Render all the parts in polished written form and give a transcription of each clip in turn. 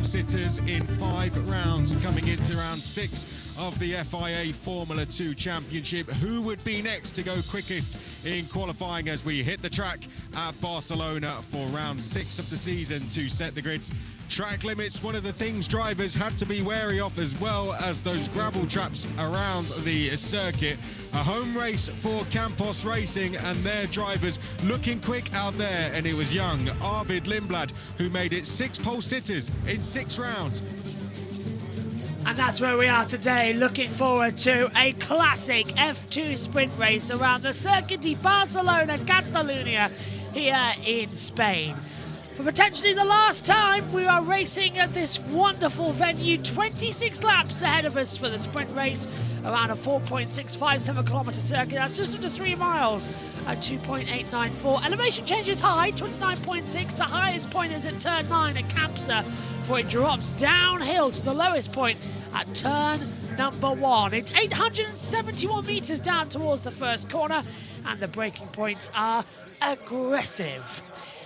Sitters in 5 rounds coming into round 6 of the FIA Formula 2 Championship. Who would be next to go quickest in qualifying as we hit the track at Barcelona for round 6 of the season to set the grids? Track limits, one of the things drivers had to be wary of, as well as those gravel traps around the circuit. A home race for Campos Racing and their drivers looking quick out there, and it was young Arvid Lindblad who made it 6 pole sitters in 6 rounds. And that's where we are today, looking forward to a classic F2 sprint race around the Circuit de Barcelona, Catalunya, here in Spain. For potentially the last time, we are racing at this wonderful venue, 26 laps ahead of us for the sprint race, around a 4.657 kilometre circuit. That's just under 3 miles at 2.894. Elevation change is high, 29.6. The highest point is at turn 9 at Campsa, before it drops downhill to the lowest point at turn number 1. It's 871 metres down towards the first corner, and the braking points are aggressive.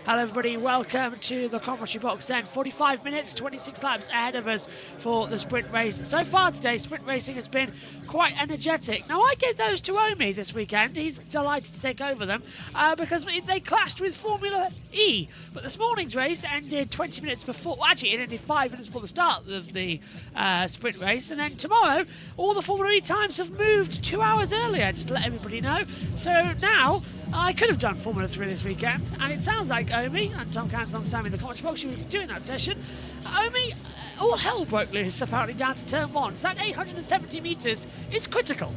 Hello everybody, welcome to the commentary box then. 45 minutes, 26 laps ahead of us for the sprint race. And so far today, sprint racing has been quite energetic. Now I gave those to Omi this weekend. He's delighted to take over them because they clashed with Formula E. But this morning's race ended 20 minutes before, well, actually it ended 5 minutes before the start of the sprint race. And then tomorrow, all the Formula E times have moved 2 hours earlier, just to let everybody know. So now, I could have done Formula 3 this weekend, and it sounds like Omi and Tom Cairns alongside me in the commentary box, you were doing that session. Omi, all hell broke loose apparently down to turn 1, so that 870 metres is critical.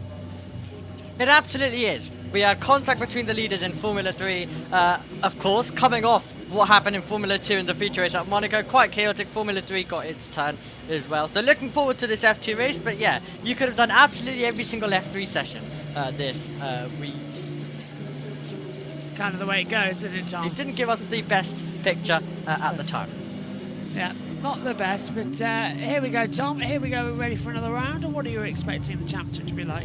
It absolutely is. We had contact between the leaders in Formula 3, of course, coming off what happened in Formula 2 in the feature race at Monaco. Quite chaotic. Formula 3 got its turn as well. So looking forward to this F2 race, but yeah, you could have done absolutely every single F3 session this week. Kind of the way it goes, isn't it, Tom? It didn't give us the best picture at the time. Yeah, not the best, but here we go, Tom. Here we go, we're ready for another round. And what are you expecting the championship to be like?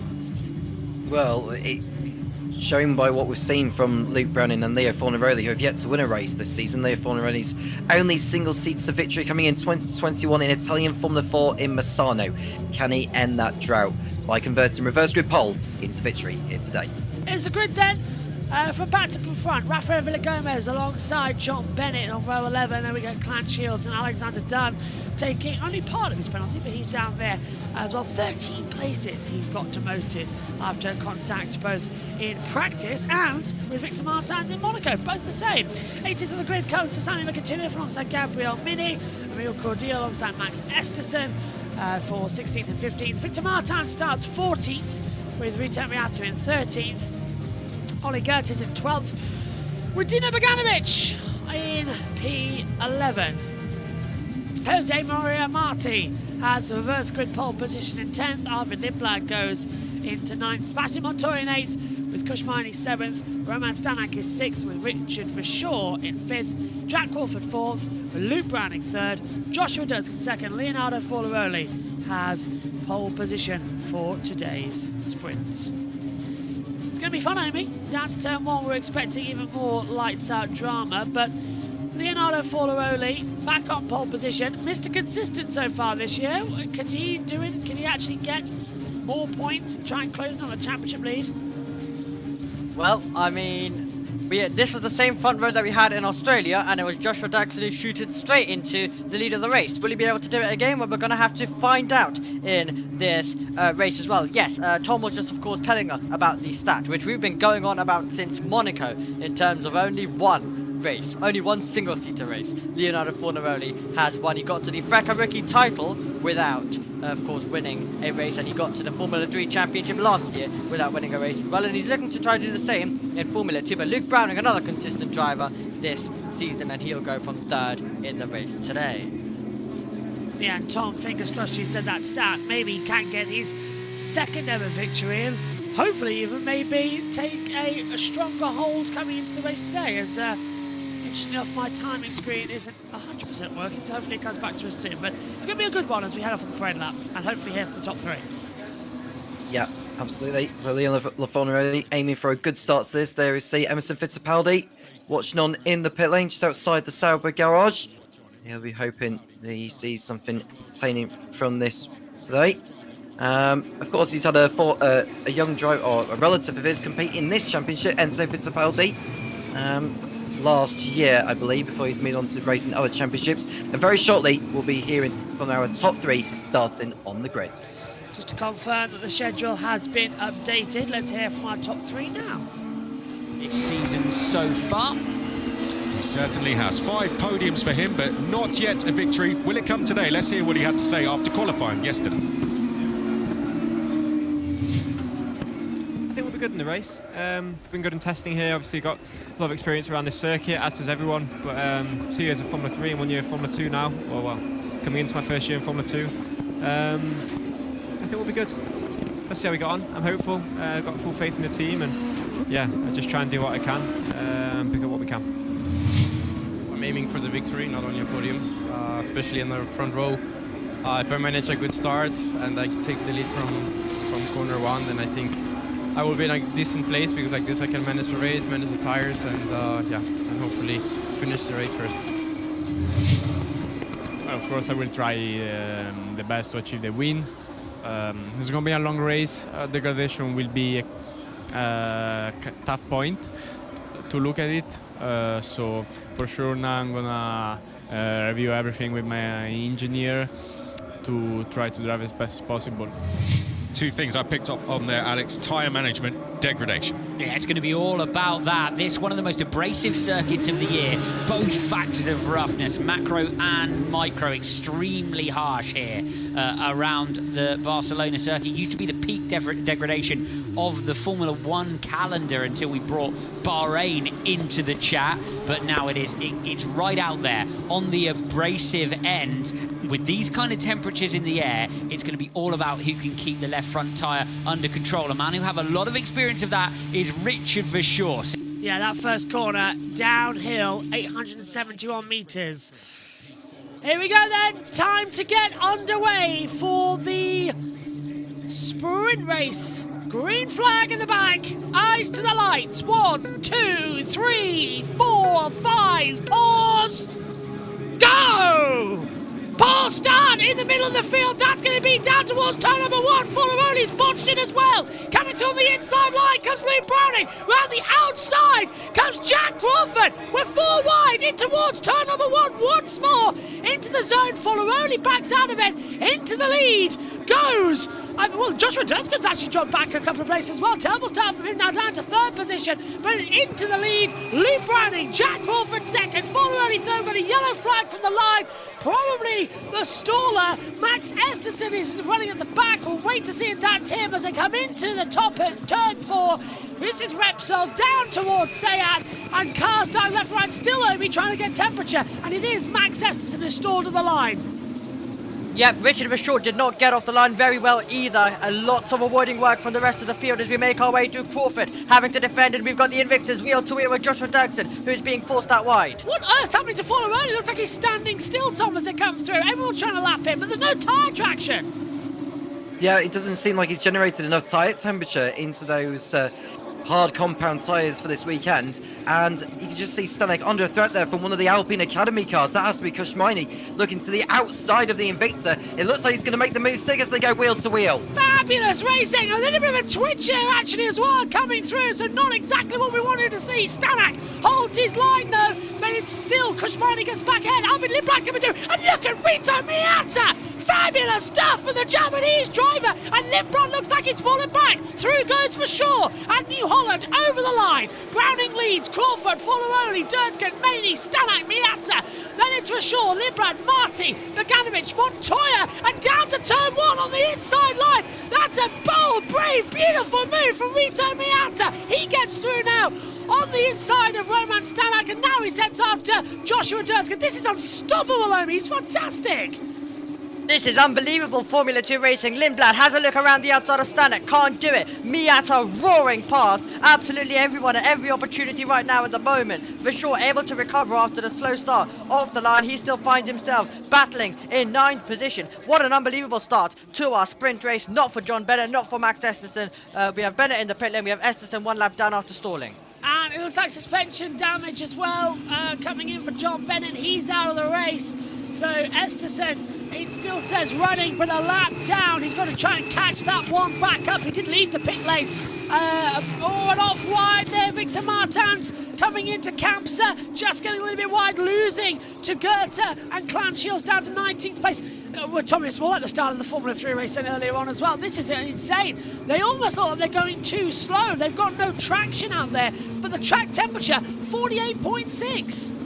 Well, showing by what we've seen from Luke Browning and Leo Fornaroli, who have yet to win a race this season. Leo Fornaroli's only single seat to victory coming in 2021 in Italian Formula 4 in Misano. Can he end that drought by converting reverse grid pole into victory here today? Here's the grid then. From back to front, Rafael Villagomez alongside John Bennett on row 11. Then we get Clan Shields and Alexander Dunn taking only part of his penalty, but he's down there as well. 13 places he's got demoted after contact, both in practice and with Victor Martins in Monaco, both the same. 18th of the grid comes to Sammy McIntyre alongside Gabriel Mini, Emil Cordial alongside Max Esterson for 16th and 15th. Victor Martins starts 14th with Rita Miata in 13th. Ollie Gertis in 12th, with Dino Boganovic in P11. Jose Maria Marti has a reverse grid pole position in 10th. Arvid Lindblad goes into 9th. Sebastian Montoya in 8th, with Kushmani 7th. Roman Stanek is 6th, with Richard Verschoor in 5th. Jack Crawford 4th, with Luke Browning 3rd. Joshua Durskin 2nd. Leonardo Forlaroli has pole position for today's sprint. It's going to be fun, Amy. Down to turn 1, we're expecting even more lights-out drama, but Leonardo Forlaroli back on pole position. Mr. Consistent so far this year. Can he do it? Can he actually get more points and try and close on a championship lead? Well, I mean, this was the same front row that we had in Australia, and it was Joshua Daxon who shooted straight into the lead of the race. Will he be able to do it again? Well, we're going to have to find out in this race as well. Yes, Tom was just, of course, telling us about the stat, which we've been going on about since Monaco, in terms of only one race, only one single-seater race. Leonardo Fornaroli has won. He got to the FRECA rookie title without of course, winning a race, and he got to the Formula 3 Championship last year without winning a race as well, and he's looking to try to do the same in Formula 2. But Luke Browning, another consistent driver this season, and he'll go from 3rd in the race today. Yeah, and Tom, fingers crossed you said that stat. Maybe he can get his 2nd ever victory and hopefully even maybe take a stronger hold coming into the race today, as interestingly enough, my timing screen isn't 100% working, so hopefully it comes back to us soon. But it's going to be a good one as we head off on the parade lap, and hopefully here for the top 3. Yeah, absolutely. So Leon Lafonarelli aiming for a good start to this. There is Emerson Fittipaldi watching on in the pit lane just outside the Sauber garage. He'll be hoping that he sees something entertaining from this today. Of course, he's had a young driver, or a relative of his, compete in this championship, Enzo Fittipaldi, last year, I believe, before he's moved on to racing other championships. And very shortly, we'll be hearing from our top 3 starting on the grid. Just to confirm that the schedule has been updated, let's hear from our top 3 now. This season so far. He certainly has 5 podiums for him, but not yet a victory. Will it come today? Let's hear what he had to say after qualifying yesterday. I think we'll be good in the race. Been good in testing here. Obviously got a lot of experience around this circuit, as does everyone. But 2 years of Formula 3 and 1 year of Formula 2 now. Well, coming into my first year in Formula 2. I think we'll be good. Let's see how we got on. I'm hopeful. Got full faith in the team, and yeah, I just try and do what I can and pick up what we can. I'm aiming for the victory, not only a podium, especially in the front row. If I manage a good start and I take the lead from corner 1, then I think I will be in a decent place, because like this I can manage the race, manage the tires, and yeah, and hopefully finish the race first. Of course, I will try the best to achieve the win. It's going to be a long race. Degradation will be a tough point to look at it. So for sure now I'm gonna review everything with my engineer to try to drive as best as possible. 2 things I picked up on there, Alex: tyre management, degradation. Yeah, it's going to be all about that. This one of the most abrasive circuits of the year. Both factors of roughness, macro and micro, extremely harsh here around the Barcelona circuit. It used to be the peak degradation of the Formula 1 calendar until we brought Bahrain into the chat, but now it's right out there on the abrasive end. With these kind of temperatures in the air, it's going to be all about who can keep the left front tyre under control. A man who have a lot of experience of that is Richard Verschoor. Yeah, that first corner, downhill, 871 metres. Here we go then, time to get underway for the sprint race. Green flag in the back, eyes to the lights. 1, 2, 3, 4, 5, pause, go! Paul start in the middle of the field. That's going to be down towards turn number 1. Forlaroli's botched it as well. Coming through on the inside line comes Luke Browning. Round the outside comes Jack Crawford. We're 4 wide in towards turn number 1 once more. Into the zone. Forlaroli backs out of it. Into the lead goes. Well, Joshua Dunscan's actually dropped back a couple of places as well. Terrible start from him, now down to 3rd position. But into the lead, Luke Browning, Jack Crawford 2nd, Forlaroli 3rd, with a yellow flag from the line. Probably the staller. Max Esterson is running at the back. We'll wait to see if that's him as they come into the top at turn 4. This is Repsol down towards Sayat, and cars down left, right, still Omi trying to get temperature. And it is Max Esterson who's stalled at the line. Yep, Richard Verschoor did not get off the line very well either. A lot of avoiding work from the rest of the field as we make our way to Crawford, having to defend, and we've got the Invictus wheel to wheel with Joshua Dougson, who's being forced out wide. What on earth's happening to Forlaroli? Looks like he's standing still, Tom, as it comes through. Everyone's trying to lap him, but there's no tyre traction. Yeah, it doesn't seem like he's generated enough tyre temperature into those hard compound tyres for this weekend, and you can just see Stanek under threat there from one of the Alpine Academy cars. That has to be Kushmaini looking to the outside of the Invicta. It looks like he's going to make the move stick as they go wheel to wheel. Fabulous racing, a little bit of a twitch here actually as well coming through, so not exactly what we wanted to see. Stanek holds his line though, but it's still Kushmaini gets back ahead. Alvin Lindblad coming through, and look at Rito Miata Fabulous stuff for the Japanese driver, and Limbron looks like he's fallen back. Through goes for sure, and New Holland over the line. Browning leads, Crawford, Forneroli, Durdskin, Maney, Stanak, Miata. Then it's for sure, Librad, Marty, Bogdanovich, Montoya, and down to turn 1 on the inside line. That's a bold, brave, beautiful move from Rito Miata. He gets through now on the inside of Roman Stanak, and now he sets after Joshua Durdskin. This is unstoppable, Omi. He's fantastic. This is unbelievable Formula 2 racing. Lindblad has a look around the outside of Stanek, can't do it. Miata roaring past absolutely everyone at every opportunity right now at the moment. For sure, able to recover after the slow start off the line. He still finds himself battling in 9th position. What an unbelievable start to our sprint race. Not for John Bennett, not for Max Esterson. We have Bennett in the pit lane. We have Esterson 1 lap down after stalling. And it looks like suspension damage as well coming in for John Bennett. He's out of the race. So Esterson, it still says running, but a lap down. He's got to try and catch that one back up. He did lead the pit lane. And off wide there, Victor Martins coming into Kampsa, just getting a little bit wide, losing to Goethe, and Clanshields down to 19th place. Tommy Small at the start of the Formula 3 race then earlier on as well. This is insane. They almost look like they're going too slow. They've got no traction out there, but the track temperature, 48.6.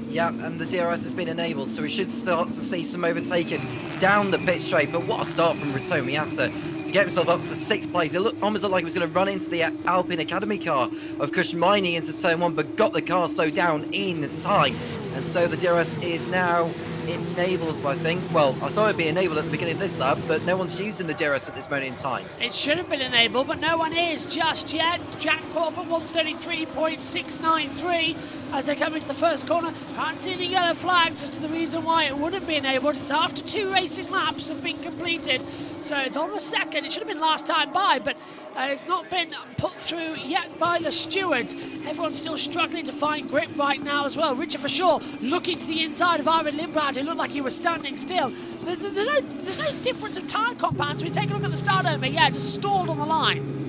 Yeah, and the DRS has been enabled, so we should start to see some overtaking down the pit straight. But what a start from Rito Miata to get himself up to 6th place. It almost looked like he was going to run into the Alpine Academy car of Kushmaini into turn 1, but got the car slowed down in time. And so the DRS is now enabled, I think. Well, I thought it'd be enabled at the beginning of this lap, but no one's using the DRS at this moment in time. It should have been enabled, but no one is just yet. Jack Crawford 133.693 as they come into the first corner. Can't see any yellow flags as to the reason why it wouldn't be enabled. It's after 2 racing laps have been completed, so it's on the second. It should have been last time by, but it's not been put through yet by the stewards. Everyone's still struggling to find grip right now as well. Richard for sure looking to the inside of Ivan Limbrad, who looked like he was standing still. There's no difference of tyre compounds. We take a look at the start over. Yeah, just stalled on the line.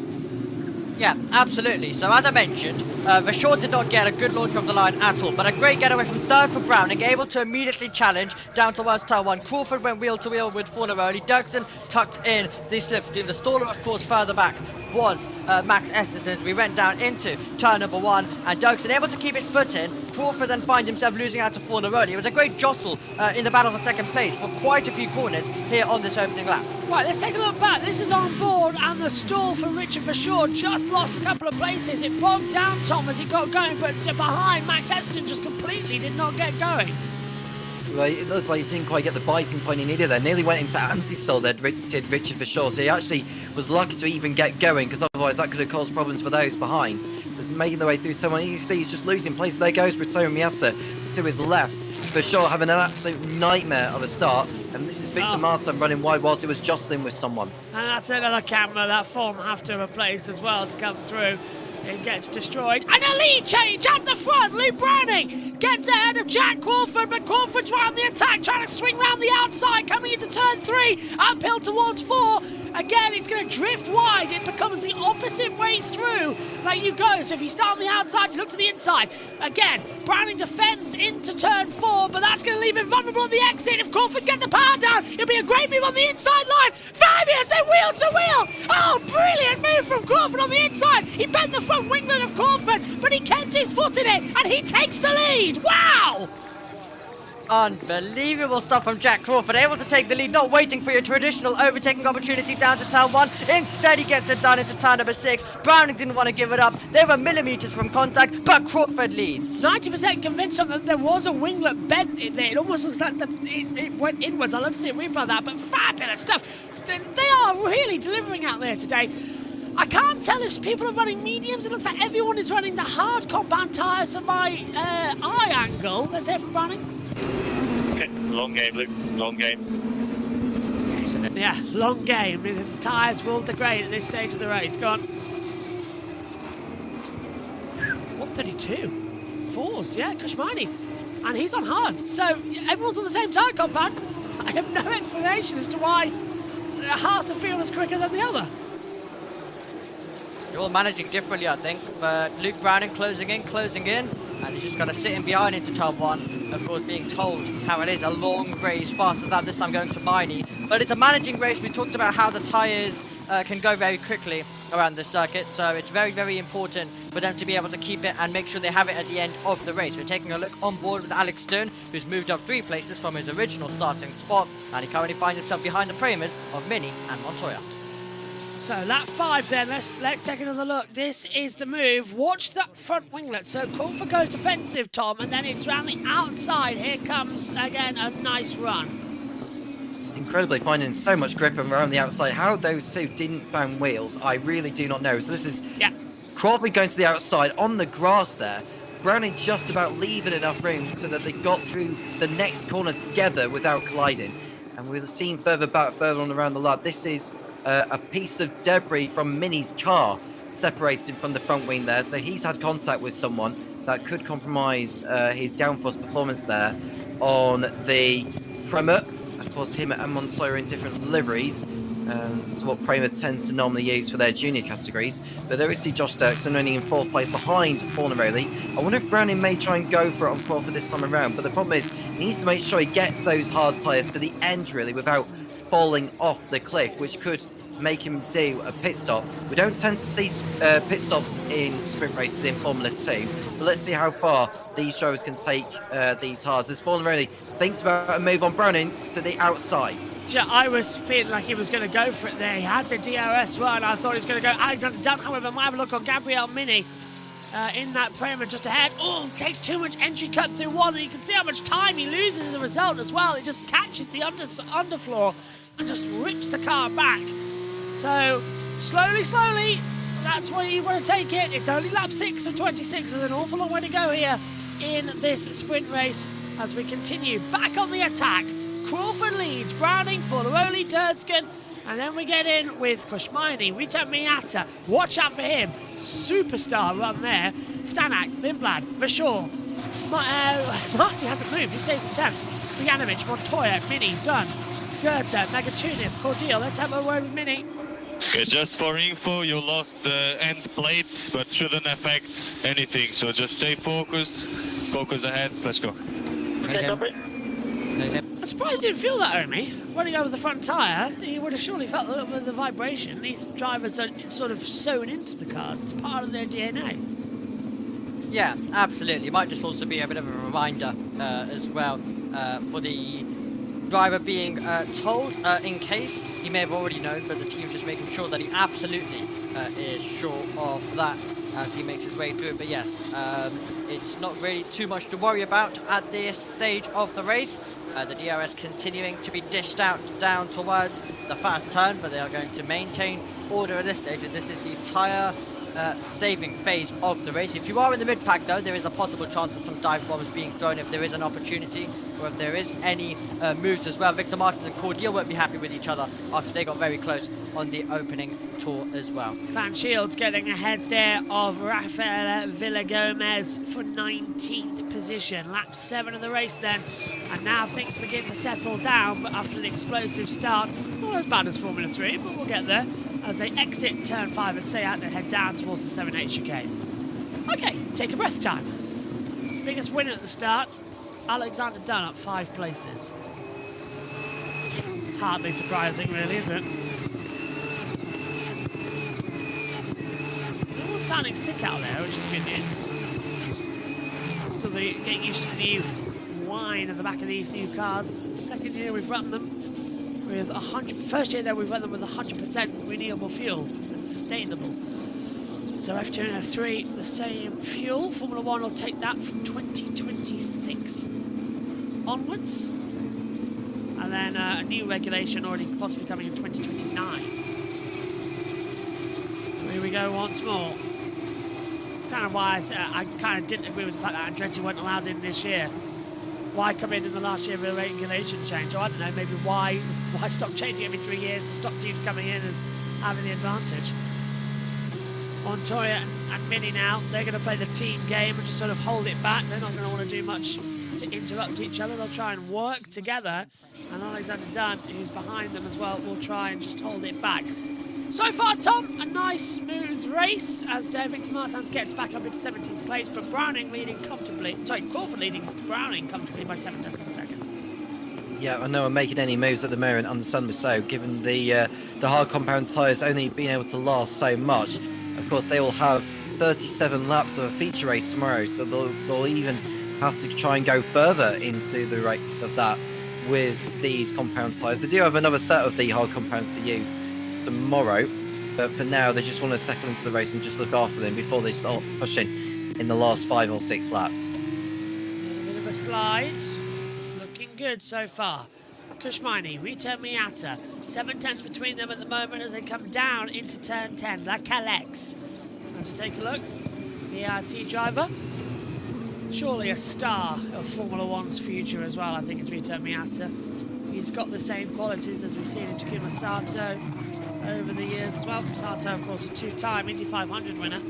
Yeah, absolutely. So as I mentioned, Vachon did not get a good launch from the line at all, but a great getaway from third for Browning, able to immediately challenge down towards turn 1. Crawford went wheel to wheel with Forneroli. Dirksen tucked in the slipstream. The staller, of course, further back was Max Esterson. We went down into turn number 1, and Dirksen able to keep his foot in. Crawford then finds himself losing out to Forneroli. It was a great jostle in the battle for second place for quite a few corners here on this opening lap. Right, let's take a look back. This is on board, and the stall for Richard Vachon just lost a couple of places. It bogged down Tom as he got going, but behind Max Esterson just completely did not get going. Well, it looks like he didn't quite get the biting point he needed there. Nearly went into anti-stall there, did Richard Vachon. So he actually was lucky to even get going, because otherwise that could have caused problems for those behind. Just making their way through someone. You see he's just losing places. There goes Rito Miata to his left. Vachon having an absolute nightmare of a start. And this is Victor Martin running wide whilst he was jostling with someone. And that's another camera that Form have to replace as well to come through. It gets destroyed. And a lead change at the front. Luke Browning gets ahead of Jack Crawford, but Crawford's round the attack, trying to swing round the outside, coming into turn 3, uphill towards 4. Again, it's going to drift wide. It becomes the opposite way through that you go. So if you start on the outside, you look to the inside. Again, Browning defends into turn 4, but that's going to leave him vulnerable on the exit. If Crawford get the power down, it'll be a great move on the inside line. Fabulous, then wheel to wheel. Oh, brilliant move from Crawford on the inside. He bent the front winglet of Crawford, but he kept his foot in it, and he takes the lead. Wow! Unbelievable stuff from Jack Crawford, able to take the lead, not waiting for your traditional overtaking opportunity down to turn 1. Instead, he gets it done into turn number 6. Browning didn't want to give it up. They were millimetres from contact, but Crawford leads. 90% convinced that there was a winglet bent in there. It almost looks like it went inwards. I'd love to see a replay of that, but fabulous stuff. They are really delivering out there today. I can't tell if people are running mediums. It looks like everyone is running the hard compound tyres at my eye angle. Let's hear from Browning. Okay, long game, Luke. Long game. Yeah, long game. His tyres will degrade at this stage of the race. Go on. 132. 4s, yeah, Kushmani. And he's on hards. So everyone's on the same tyre compound. I have no explanation as to why half the field is quicker than the other. You're all managing differently, I think. But Luke Browning closing in, closing in. And he's just got to sit in behind into turn 1. Of course, being told how it is a long race, faster than this time going to Miney. But it's a managing race. We talked about how the tyres can go very quickly around the circuit, so it's very, very important for them to be able to keep it and make sure they have it at the end of the race. We're taking a look on board with Alex Stern, who's moved up 3 places from his original starting spot, and he currently finds himself behind the framers of Mini and Montoya. So lap 5 then, let's take another look. This is the move. Watch that front winglet. So Crawford goes defensive, Tom, and then it's round the outside. Here comes, again, a nice run. Incredibly, finding so much grip around the outside. How those two didn't bang wheels, I really do not know. So this is Crawford going to the outside on the grass there. Browning just about leaving enough room so that they got through the next corner together without colliding. And we'll see further on around the lap. This is a piece of debris from Mini's car separating from the front wing there. So he's had contact with someone that could compromise his downforce performance there on the Prema. Of course, him and Montoya are in different liveries to what Prema tends to normally use for their junior categories. But there we see Josh Dirksen only in 4th place behind Fornaroli. I wonder if Browning may try and go for it on Crawford this time around. But the problem is he needs to make sure he gets those hard tyres to the end, really, without falling off the cliff, which could make him do a pit stop. We don't tend to see pit stops in sprint races in Formula 2, but let's see how far these drivers can take these hards. As Fornaroli thinks about a move on Browning to the outside. Yeah, I was feeling like he was going to go for it there. He had the DRS run. I thought he was going to go Alexander Dunn. However, might have a look on Gabriel Mini in that Prema just ahead. Oh, takes too much entry cut through one, and you can see how much time he loses as a result as well. He just catches the underfloor and just rips the car back. So, slowly, that's where you want to take it. It's only lap 6 of 26. There's an awful long way to go here in this sprint race as we continue back on the attack. Crawford leads, Browning, Fornaroli, Dirksen, and then we get in with Kushmini, Rita Miata. Watch out for him. Superstar run there. Stanak, Lindblad, Vashor. Marty hasn't moved, he stays in 10th. Vujanovic, Montoya, Mini, Dunn, Goethe, Megatuniv, Cordial. Let's have a word with Mini. Okay, just for info, you lost the end plate, but shouldn't affect anything. So just stay focused, focus ahead. Let's go. I'm surprised he didn't feel that, Omi. Running over the front tyre, he would have surely felt a little bit of the vibration. These drivers are sort of sewn into the cars. It's part of their DNA. Yeah, absolutely. It might just also be a bit of a reminder as well for the driver being told in case he may have already known, but the team just making sure that he absolutely is sure of that as he makes his way through it. But yes, it's not really too much to worry about at this stage of the race. The DRS continuing to be dished out down towards the fast turn, but they are going to maintain order at this stage, and this is the tyre saving phase of the race. If you are in the mid-pack though, there is a possible chance of some dive bombs being thrown if there is an opportunity, or if there is any moves as well. Victor Martin and Cordial won't be happy with each other after they got very close on the opening tour as well. Van Shields getting ahead there of Rafael Villagomez for 19th position. Lap 7 of the race then, and now things begin to settle down, but after an explosive start, not as bad as Formula 3, but we'll get there as they exit turn 5 and say out and head down towards the 7-8 chicane. Okay, take a breath time. Biggest winner at the start, Alexander Dunn up 5 places. Hardly surprising, really, is it? Everyone's sounding sick out there, which is good news. So they get used to the new whine at the back of these new cars. Second year we've run them with 100. First year there we've run them with 100% renewable fuel and sustainable. So F2 and F3 the same fuel. Formula 1 will take that from 2026 onwards, and then a new regulation already possibly coming in 2029. So here we go once more. It's kind of why I kind of didn't agree with the fact that Andretti weren't allowed in this year. Why come in the last year of a regulation change? Or I don't know, maybe why stop changing every 3 years to stop teams coming in and having the advantage? Montoya and Mini now, they're going to play the team game and just sort of hold it back. They're not going to want to do much to interrupt each other. They'll try and work together. And Alexander Dunn, who's behind them as well, will try and just hold it back. So far, Tom, a nice smooth race as Victor Martins gets back up into 17th place, but Browning leading comfortably. Sorry, Crawford leading Browning comfortably by 7 tenths of a second. Yeah, I know I'm making any moves at the moment, understandably so, given the hard compound tyres only being able to last so much. Of course, they will have 37 laps of a feature race tomorrow, so they'll even have to try and go further into the rest of that with these compound tyres. They do have another set of the hard compounds to use tomorrow, but for now they just want to settle into the race and just look after them before they start pushing in the last 5 or 6 laps. A bit of a slide. Looking good so far. Kushmini, Rita Miata. 7 tenths between them at the moment as they come down into turn 10. La Calex. As we take a look, the RT driver. Surely a star of Formula One's future as well, I think, is Rita Miata. He's got the same qualities as we've seen in Takuma Sato over the years as well. Sato, of course, a 2-time Indy 500 winner.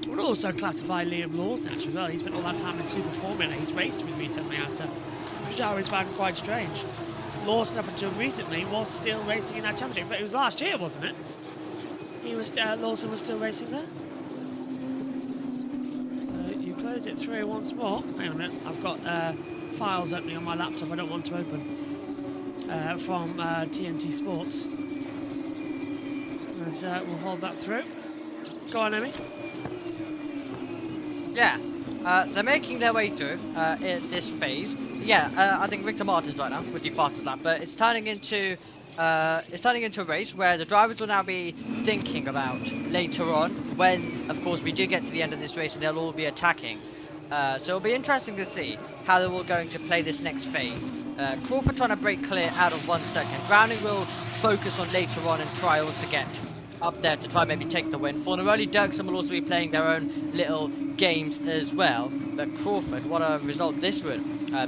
Would also classify Liam Lawson actually as well. He spent all that time in Super Formula. He's raced with Rita Miata, which I always found quite strange. Lawson, up until recently, was still racing in that championship, but it was last year, wasn't it? He was Lawson was still racing there. So you close it through once more. Hang on a minute, I've got files opening on my laptop I don't want to open from TNT Sports. As, we'll hold that through. Go on, Emmy. Yeah, they're making their way through in this phase. Yeah, I think Victor Martins right now would be fastest lap, but it's turning into a race where the drivers will now be thinking about later on when, of course, we do get to the end of this race and they'll all be attacking. So it'll be interesting to see how they're all going to play this next phase. Crawford trying to break clear out of 1 second. Browning will focus on later on and try also to get up there to try maybe take the win. Fornaroli, Dirksen will also be playing their own little games as well. But Crawford, what a result this would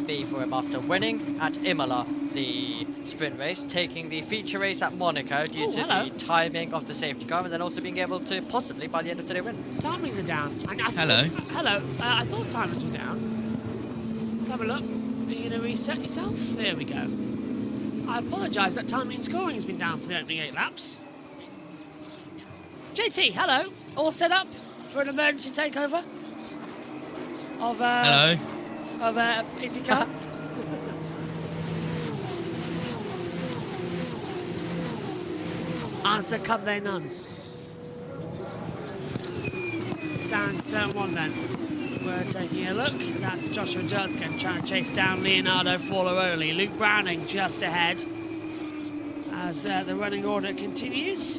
be for him after winning at Imola the sprint race, taking the feature race at Monaco due to the timing of the safety car, and then also being able to possibly by the end of today win. Timings are down. Hello. Hello. I thought timings were down. Let's have a look. Are you going to reset yourself? There we go. I apologise, that timing and scoring has been down for the opening 8 laps. JT, hello. All set up for an emergency takeover of Hello. Of IndyCar. Answer, come they none. Down to turn 1 then. We're taking a look. That's Joshua Dirksken trying to chase down Leonardo Forlaroli. Luke Browning just ahead as the running order continues.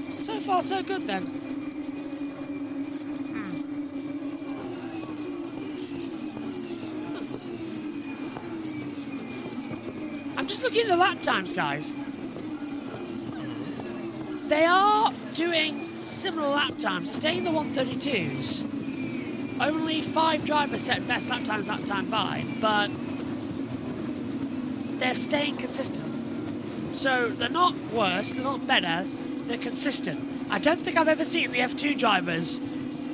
So far, so good then. I'm just looking at the lap times, guys. They are doing similar lap times, staying the 132s. Only 5 drivers set best lap times that time by, but they're staying consistent. So they're not worse, they're not better, they're consistent. I don't think I've ever seen the F2 drivers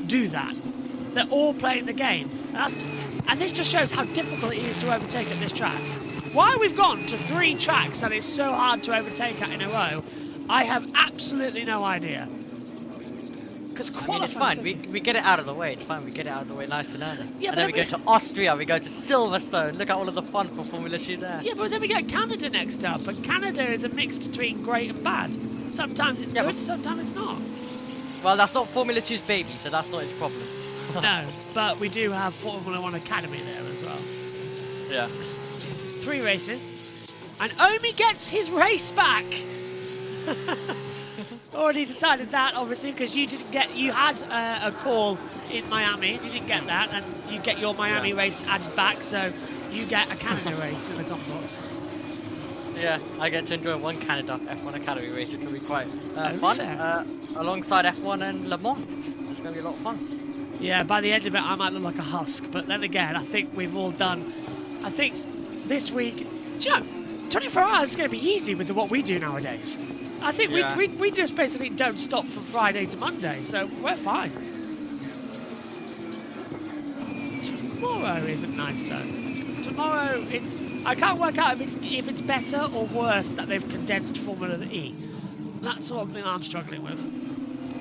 do that. They're all playing the game. And this just shows how difficult it is to overtake at this track. Why we've gone to 3 tracks and it's so hard to overtake at in a row, I have absolutely no idea. Because it's fine. We get it out of the way. It's fine. We get it out of the way nice and early. Yeah, and then we go to Austria. We go to Silverstone. Look at all of the fun for Formula 2 there. Yeah, but then we get Canada next up. And Canada is a mix between great and bad. Sometimes it's good, sometimes it's not. Well, that's not Formula 2's baby, so that's not its problem. No, but we do have Formula 1 Academy there as well. Yeah. 3 races. And Omi gets his race back. Already decided that, obviously, because you had a call in Miami, you didn't get that, and you get your Miami race added back, so you get a Canada race in the complex. Yeah, I get to enjoy one Canada F1 Academy race, which will be quite fun, alongside F1 and Le Mans. It's going to be a lot of fun. Yeah, by the end of it, I might look like a husk, but then again, I think we've all done, I think this week, 24 hours is going to be easy with what we do nowadays. I think we just basically don't stop from Friday to Monday, so we're fine. Tomorrow isn't nice though. tomorrow, I can't work out if it's better or worse that they've condensed Formula E. That's the one thing I'm struggling with.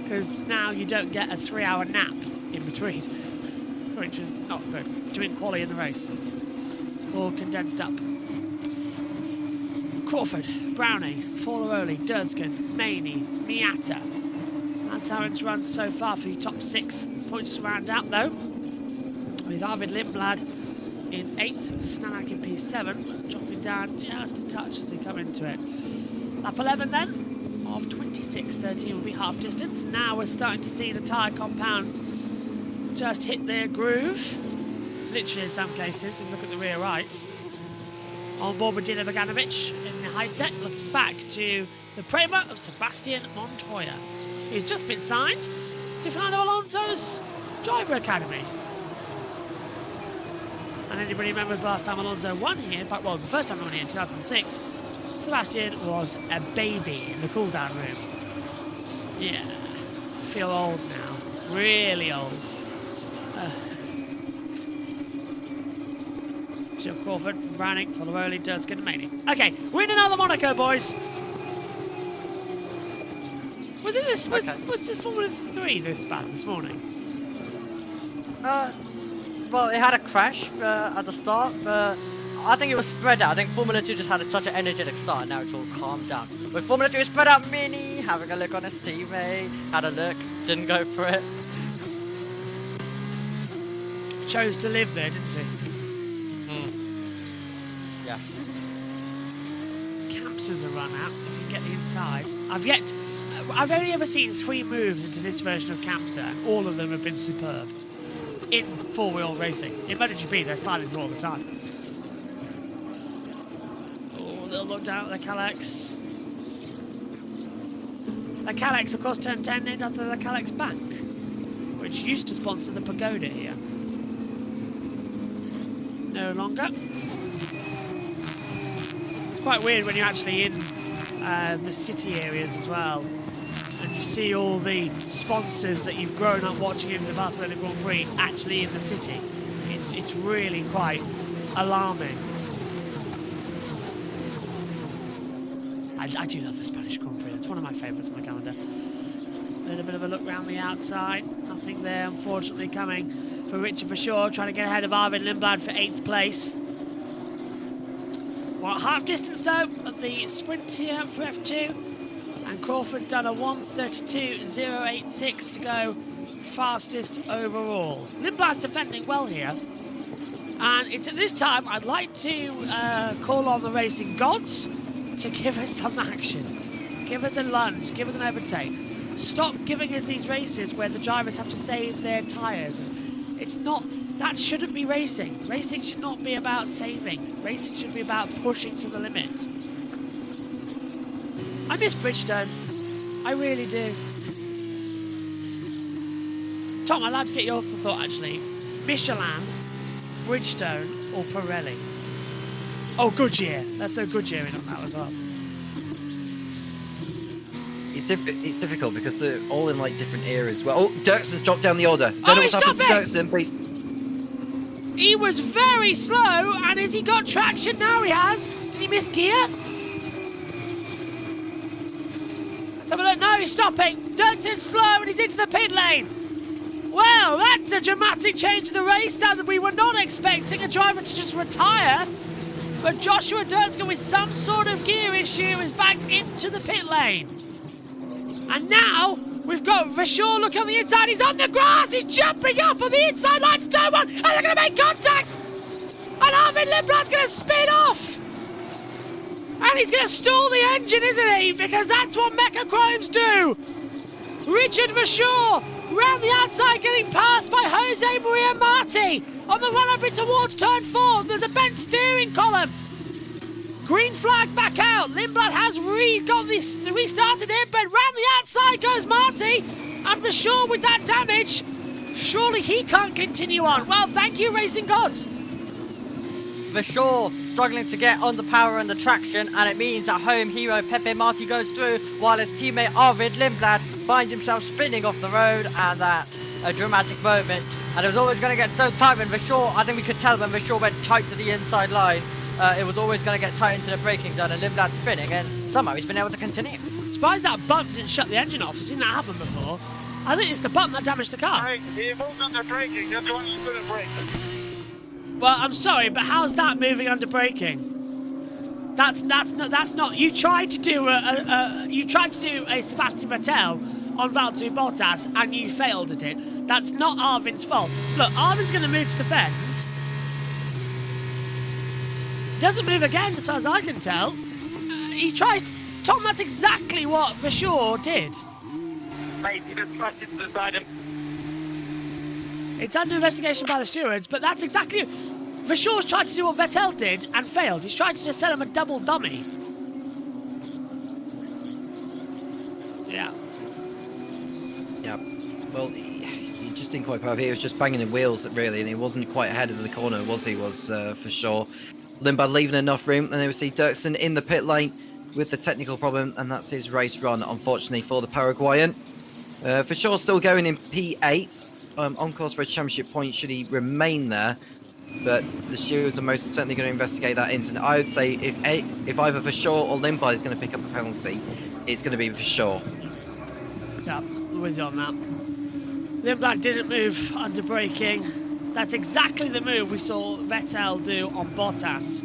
Because now you don't get a 3-hour nap in between, which is not good. Between quali and the race. It's all condensed up. Crawford, Browning, Forlaroli, Durskin, Maney, Miata. That's how it's run so far for your top 6 points to round out, though. With Arvid Lindblad in 8th, Snanak in P7, dropping down just a touch as we come into it. Lap 11 then, of 26.13 will be half distance. Now we're starting to see the tyre compounds just hit their groove. Literally in some cases, and look at the rear rights. On board with Dino Boganovic in the high-tech, looking back to the Prema of Sebastian Montoya. He's just been signed to Fernando Alonso's driver academy. And anybody remembers last time Alonso won here, well, the first time he won here in 2006, Sebastian was a baby in the cool-down room. Yeah, feel old now, really old. Jill Crawford from Browning, Forlaroli, Durskin and Maney. Okay, we're in another Monaco, boys. Was it this? Was it Formula 3 this bad this morning? Well, it had a crash at the start, but I think it was spread out. I think Formula 2 just had such an energetic start, and now it's all calmed down. But Formula 2 is spread out. Mini having a look on his teammate, had a look, didn't go for it. Chose to live there, didn't he? Yeah. Camps as a run out. If you get the inside, I've only ever seen 3 moves into this version of Kamsa, and all of them have been superb. In 4-wheel racing. In MotoGP, they're sliding through all the time. Oh, they'll look down at the Calex. The Calex, of course, turned 10 named after the Calex Bank, which used to sponsor the Pagoda here. No longer. It's quite weird when you're actually in the city areas as well, and you see all the sponsors that you've grown up watching in the Barcelona Grand Prix actually in the city. It's really quite alarming. I do love the Spanish Grand Prix. It's one of my favourites on the calendar. A little bit of a look round the outside. Nothing there, unfortunately, coming for Richard Verschoor, trying to get ahead of Arvid Lindblad for 8th place. Well, half distance though of the sprint here for F2, and Crawford's done a 1:32.086 to go fastest overall. Lindblad's defending well here, and it's at this time I'd like to call on the racing gods to give us some action, give us a lunge, give us an overtake. Stop giving us these races where the drivers have to save their tyres. It's not. That shouldn't be racing. Racing should not be about saving. Racing should be about pushing to the limit. I miss Bridgestone. I really do. Tom, I'd like to get your thought actually. Michelin, Bridgestone, or Pirelli? Oh, Goodyear. Let's throw Goodyear in on that as well. It's difficult because they're all in like different eras. Well, oh, Dirkson's dropped down the order. Don't know what's happened to Dirkson, but he was very slow, and has he got traction now? He has. Did he miss gear? Let's have a look. No, he's stopping. Dirkson's slow, and he's into the pit lane. Well, that's a dramatic change to the race that we were not expecting a driver to just retire. But Joshua Dirksen, with some sort of gear issue, is back into the pit lane. And now we've got Verschoor look on the inside. He's on the grass. He's jumping up on the inside line to turn 1, and they're going to make contact. And Arvid Lindblad's going to spin off. And he's going to stall the engine, isn't he? Because that's what Mecha Chromes do. Richard Verschoor round the outside, getting passed by Jose Maria Marti on the run up towards turn 4. There's a bent steering column. Green flag back out. Lindblad has restarted it, but round the outside goes Marty. And Verschoor with that damage, surely he can't continue on. Well, thank you, Racing Gods. Verschoor struggling to get on the power and the traction, and it means that home hero Pepe Marti goes through, while his teammate Arvid Lindblad finds himself spinning off the road, and that a dramatic moment And it was always going to get so tight when Vishal, I think we could tell when Vishal went tight to the inside line, it was always going to get tight into the braking zone and Lindblad's spinning, and somehow he's been able to continue. Surprised that bump didn't shut the engine off. I've seen that happen before. I think it's the bump that damaged the car. Hey, he moved under braking, that's why you couldn't brake. Well, I'm sorry, but how's that moving under braking? That's not. You tried to do a Sebastian Vettel on Valtteri Bottas and you failed at it. That's not Arvin's fault. Look, Arvin's going to move to defend. Doesn't move again, as far as I can tell. He tries. Tom, that's exactly what Vishal did. Mate, he just crashed into the side of... It's under investigation by the stewards, but that's exactly... Vishal's tried to do what Vettel did and failed. He's tried to just set him a double dummy. Yeah. Yeah. Well, he just didn't quite perfect. He was just banging in wheels, really, and he wasn't quite ahead of the corner, was he? For sure. Lindblad leaving enough room, and then we see Dirksen in the pit lane with the technical problem, and that's his race run, unfortunately, for the Paraguayan. For sure, still going in P8, on course for a championship point should he remain there, but the stewards are most certainly going to investigate that incident. I would say if either for sure or Lindblad is going to pick up a penalty, it's going to be for sure. Yeah, I'm with you on that. Lindblad didn't move under braking. That's exactly the move we saw Vettel do on Bottas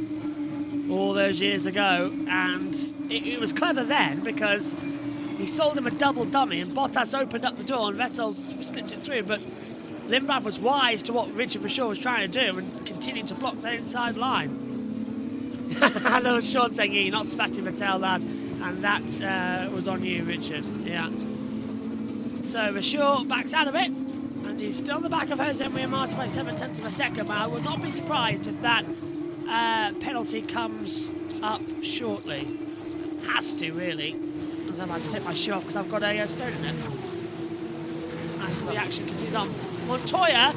all those years ago, and it was clever then because he sold him a double dummy and Bottas opened up the door and Vettel slipped it through, but Lindblad was wise to what Richard Vishal was trying to do and continued to block the inside line. I know Sean saying, yeah, you're not Sebastian Vettel, lad, and that was on you, Richard. Yeah. So Vishal backs out of it, and he's still on the back of Jose Maria Martin by 0.7 of a second, but I would not be surprised if that penalty comes up shortly. Has to, really. As I'm about to take my shoe off because I've got a stone in it. As the action continues on. Montoya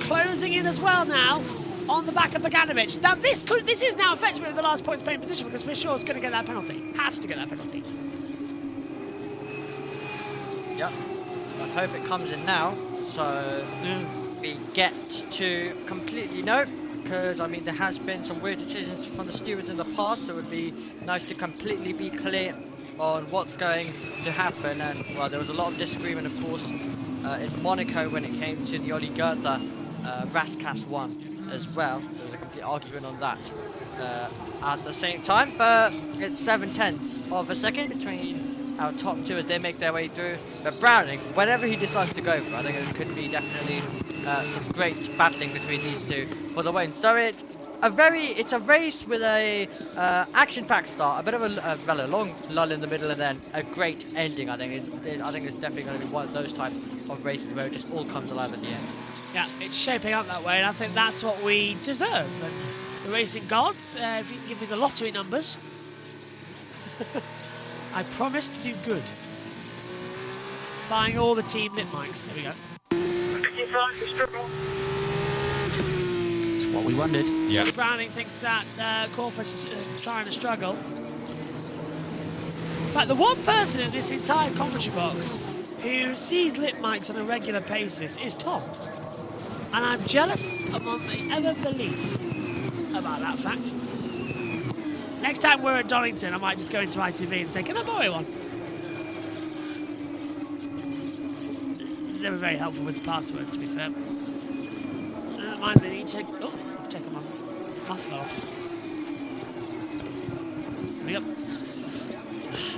closing in as well now on the back of Bogdanovic. Now this is now effectively the last points playing position because Vishal's going to get that penalty. Has to get that penalty. Yep. I hope it comes in now, so we get to completely know, because I mean there has been some weird decisions from the stewards in the past, so it would be nice to completely be clear on what's going to happen. And well, there was a lot of disagreement, of course, in Monaco when it came to the Oli Goethe Raskas one as well. So there was a complete argument on that at the same time, but it's 0.7 of a second between our top two as they make their way through. But Browning, whatever he decides to go for, I think it could be definitely some great battling between these two for the win. So it's a race with a action-packed start, a bit of a long lull in the middle, and then a great ending. I think it's definitely going to be one of those type of races where it just all comes alive at the end. Yeah, it's shaping up that way, and I think that's what we deserve. And the racing gods, if you can give me the lottery numbers, I promise to do good. Buying all the team lip mics. There we go. It's what we wondered. Yeah. Browning thinks that Crawford's trying to struggle. In fact, the one person in this entire commentary box who sees lip mics on a regular basis is Tom. And I'm jealous among the ever belief about that fact. Next time we're at Donington, I might just go into ITV and say, can I borrow one? They were very helpful with the passwords, to be fair. I don't mind, they need to... Oh, I've taken my muffler off. There we go.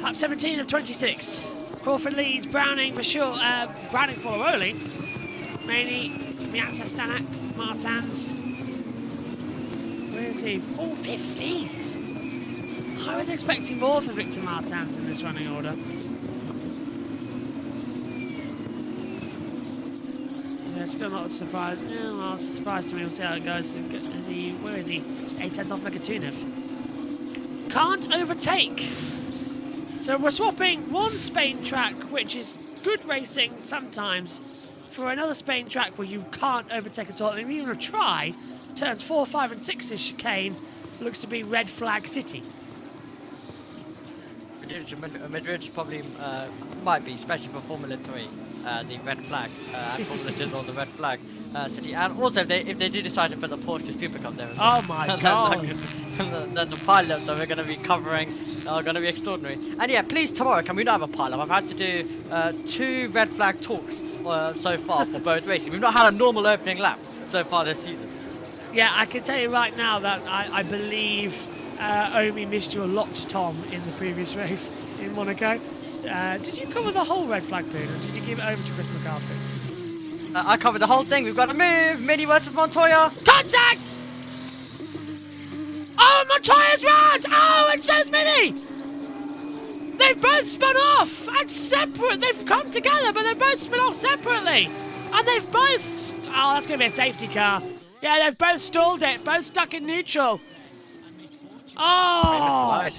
Lap 17 of 26. Crawford leads, Browning for sure. Browning for Rowley. Mainly Miata, Stanak, Martans. Where is he? 4.15s. I was expecting more for Victor Martins in this running order. Yeah, still not a surprise. Yeah, well, it's a surprise to me. We'll see how it goes. Is he? Where is he? 8/10 off Megatunev. Can't overtake. So we're swapping one Spain track, which is good racing sometimes, for another Spain track where you can't overtake at all. And even a try, turns 4, 5, and 6 is chicane. Looks to be red flag city. Madrid probably might be, especially for Formula 3, the red flag, and Formula 2 on the red flag. city. And also, if they do decide to put the Porsche Super Cup there as well. Oh my god. then the pilots that we're going to be covering are going to be extraordinary. And yeah, please, tomorrow, can we not have a pile-up? I've had to do 2 red flag talks so far for both races. We've not had a normal opening lap so far this season. Yeah, I can tell you right now that I believe Omi missed you a lot, Tom, in the previous race in Monaco. Did you cover the whole red flag thing, or did you give it over to Chris McCarthy? I covered the whole thing. We've got to move. Mini versus Montoya. Contact! Oh, Montoya's round! Oh, and so's Mini! They've both spun off and separate. They've come together, but they've both spun off separately. And they've both... Oh, that's going to be a safety car. Yeah, they've both stalled it. Both stuck in neutral. Oh!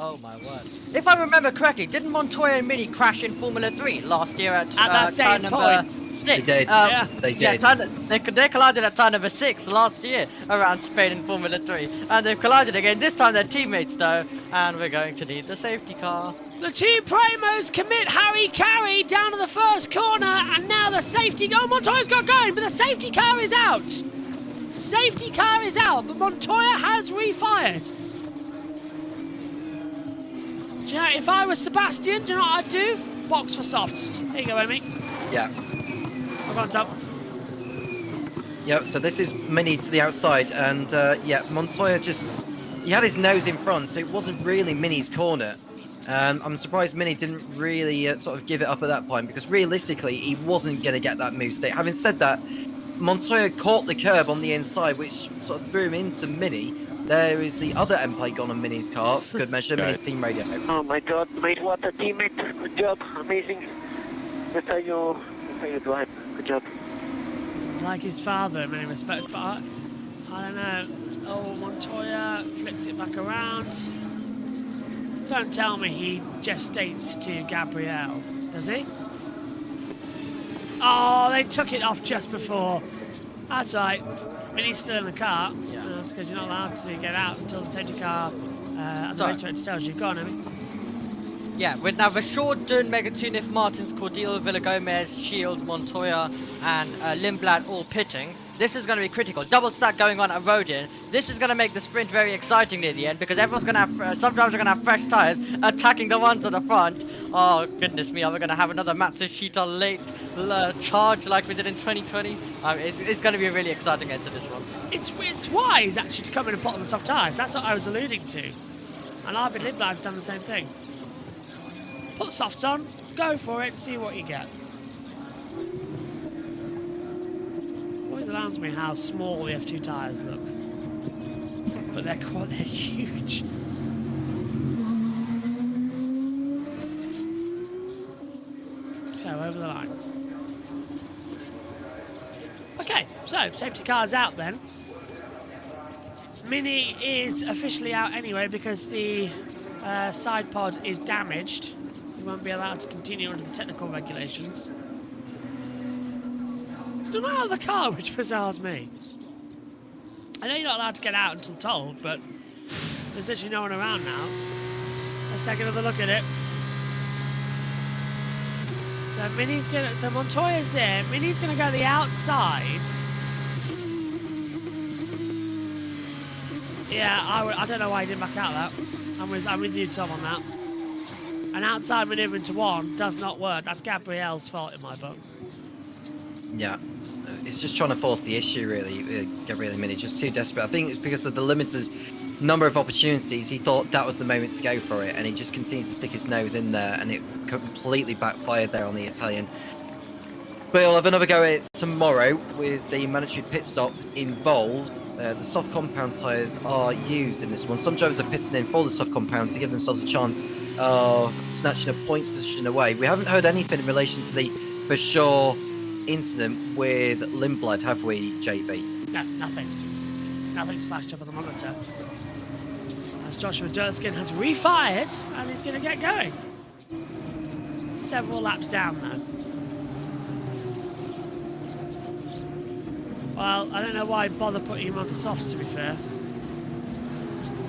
Oh my word. If I remember correctly, didn't Montoya and Mini crash in Formula 3 last year at that same turn number point? 6? They did. Yeah. They did. Yeah, they collided at turn number 6 last year around Spain in Formula 3. And they've collided again. This time they're teammates though. And we're going to need the safety car. The two primos commit Harry Carey down to the first corner, and now the safety... Oh, Montoya's got going, but the safety car is out. Safety car is out, but Montoya has refired. Do you know, if I was Sebastian, do you know what I'd do? Box for softs. There you go, Amy. Yeah. I've got top. Yep, so this is Mini to the outside, and yeah, Montoya just... He had his nose in front, so it wasn't really Mini's corner. I'm surprised Mini didn't really sort of give it up at that point, because realistically, he wasn't going to get that move state. Having said that, Montoya caught the curb on the inside, which sort of threw him into Mini. There is the other end plate gone on Mini's car. Good measure, Mini team radio. Oh my god, mate, what a teammate. Good job, amazing. That's how you drive. Good job. Like his father in many respects, but I don't know. Oh, Montoya flicks it back around. Don't tell me he gestates to Gabrielle, does he? Oh, they took it off just before. That's right. Mini's still in the car. Yeah. That's because you're not allowed to get out until the safety car and the race director tells you. Go on, Amy. Yeah, with now Rashad Dunn, Megatunif, Martins, Cordeal, Villagomez, Shield, Montoya, and Lindblad all pitting. This is going to be critical. Double stack going on at Rodin. This is going to make the sprint very exciting near the end, because everyone's going to have, some drivers are going to have fresh tyres attacking the ones at the front. Oh, goodness me, are we going to have another Matsushita late charge like we did in 2020? It's going to be a really exciting end to this one. It's wise, actually, to come in and put on the soft tyres. That's what I was alluding to. And I've been Lindblad's done the same thing. Put the softs on, go for it, see what you get. Always alarms me how small the F2 tyres look. But they're huge. So, over the line. Okay, so, safety car's out then. Mini is officially out anyway because the side pod is damaged. He won't be allowed to continue under the technical regulations. Still not out of the car, which bizarres me. I know you're not allowed to get out until told, but there's literally no one around now. Let's take another look at it. So Montoya's there. Mini's gonna go the outside. Yeah, I don't know why he didn't back out of that. I'm with you, Tom, on that. An outside manoeuvre into one does not work. That's Gabrielle's fault in my book. Yeah. It's just trying to force the issue, really. Gabriele Mini just too desperate. I think it's because of the limited number of opportunities. He thought that was the moment to go for it, and he just continued to stick his nose in there, and it completely backfired there on the Italian. But he'll have another go at it tomorrow with the mandatory pit stop involved. The soft compound tyres are used in this one. Some drivers are pitting in for the soft compound to give themselves a chance of snatching a points position away. We haven't heard anything in relation to the for sure incident with Lindblad, have we, JB? No, nothing. Nothing's flashed up on the monitor. As Joshua Durskin has refired, and he's going to get going. Several laps down, though. Well, I don't know why bother putting him onto softs, to be fair.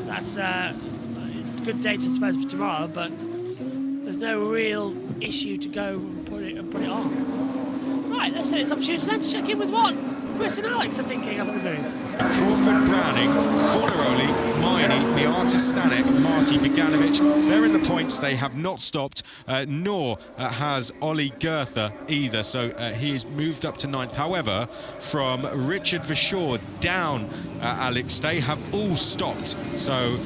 That's, it's a good day to suppose for tomorrow, but there's no real issue to go and put it on. Right, let's take this opportunity then to check in with what Chris and Alex are thinking up in the booth. Crawford, Browning, Fornaroli, Miney, Miata, Stanek, Marty, Beganovic. They're in the points. They have not stopped, nor has Ollie Goethe either. So he is moved up to 9th. However, from Richard Verschoor down, Alex, they have all stopped. So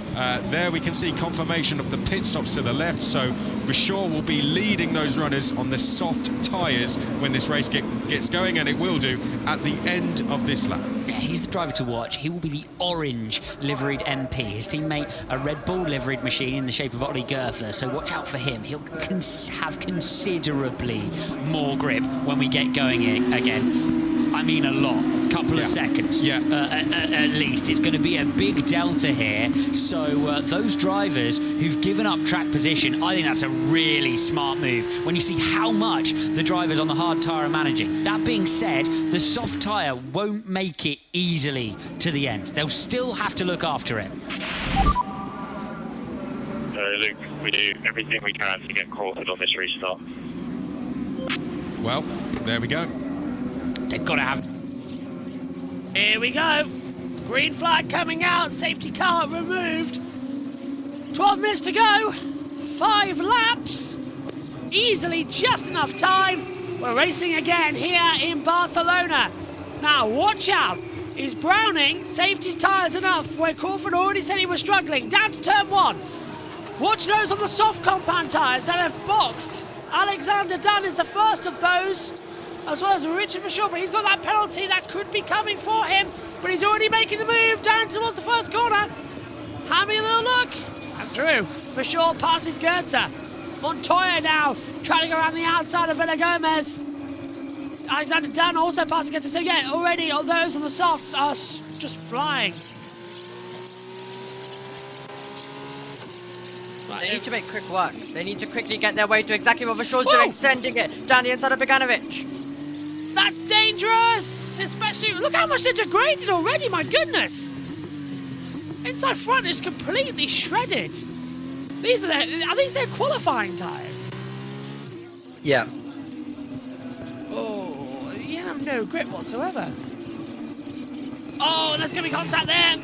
there we can see confirmation of the pit stops to the left. So Verschoor will be leading those runners on the soft tyres when this race gets going, and it will do at the end of this lap. Yeah, he's the driver to watch. He will be the orange liveried MP. His teammate, a Red Bull liveried machine in the shape of Ollie Goethe. So watch out for him. He'll have considerably more grip when we get going again. I mean a lot. Couple of seconds. Yeah. At least. It's going to be a big delta here. So those drivers who've given up track position, I think that's a really smart move when you see how much the drivers on the hard tyre are managing. That being said, the soft tyre won't make it easily to the end. They'll still have to look after it. Luke, we do everything we can to get Crawford on this restart. Well, there we go. They've got to have... Here we go. Green flag coming out. Safety car removed. 12 minutes to go. 5 laps. Easily just enough time. We're racing again here in Barcelona. Now, watch out. Is Browning safety tyres enough where Crawford already said he was struggling? Down to turn 1. Watch those on the soft compound tyres that have boxed. Alexander Dunn is the first of those, as well as Richard Verschoor, but he's got that penalty that could be coming for him, but he's already making the move down towards the first corner. Having a little look, and through. Verschoor passes Goethe. Montoya now trying to go around the outside of Villa Gomez. Alexander Dunn also passing Goethe, so yeah, already all those on the softs are just flying. They need to make quick work. They need to quickly get their way to exactly what Verschoor's doing, sending it down the inside of Beganovic. That's dangerous, especially, look how much they're degraded already, my goodness. Inside front is completely shredded. Are these their qualifying tyres? Yeah. Oh, you have no grip whatsoever. Oh, there's going to be contact there.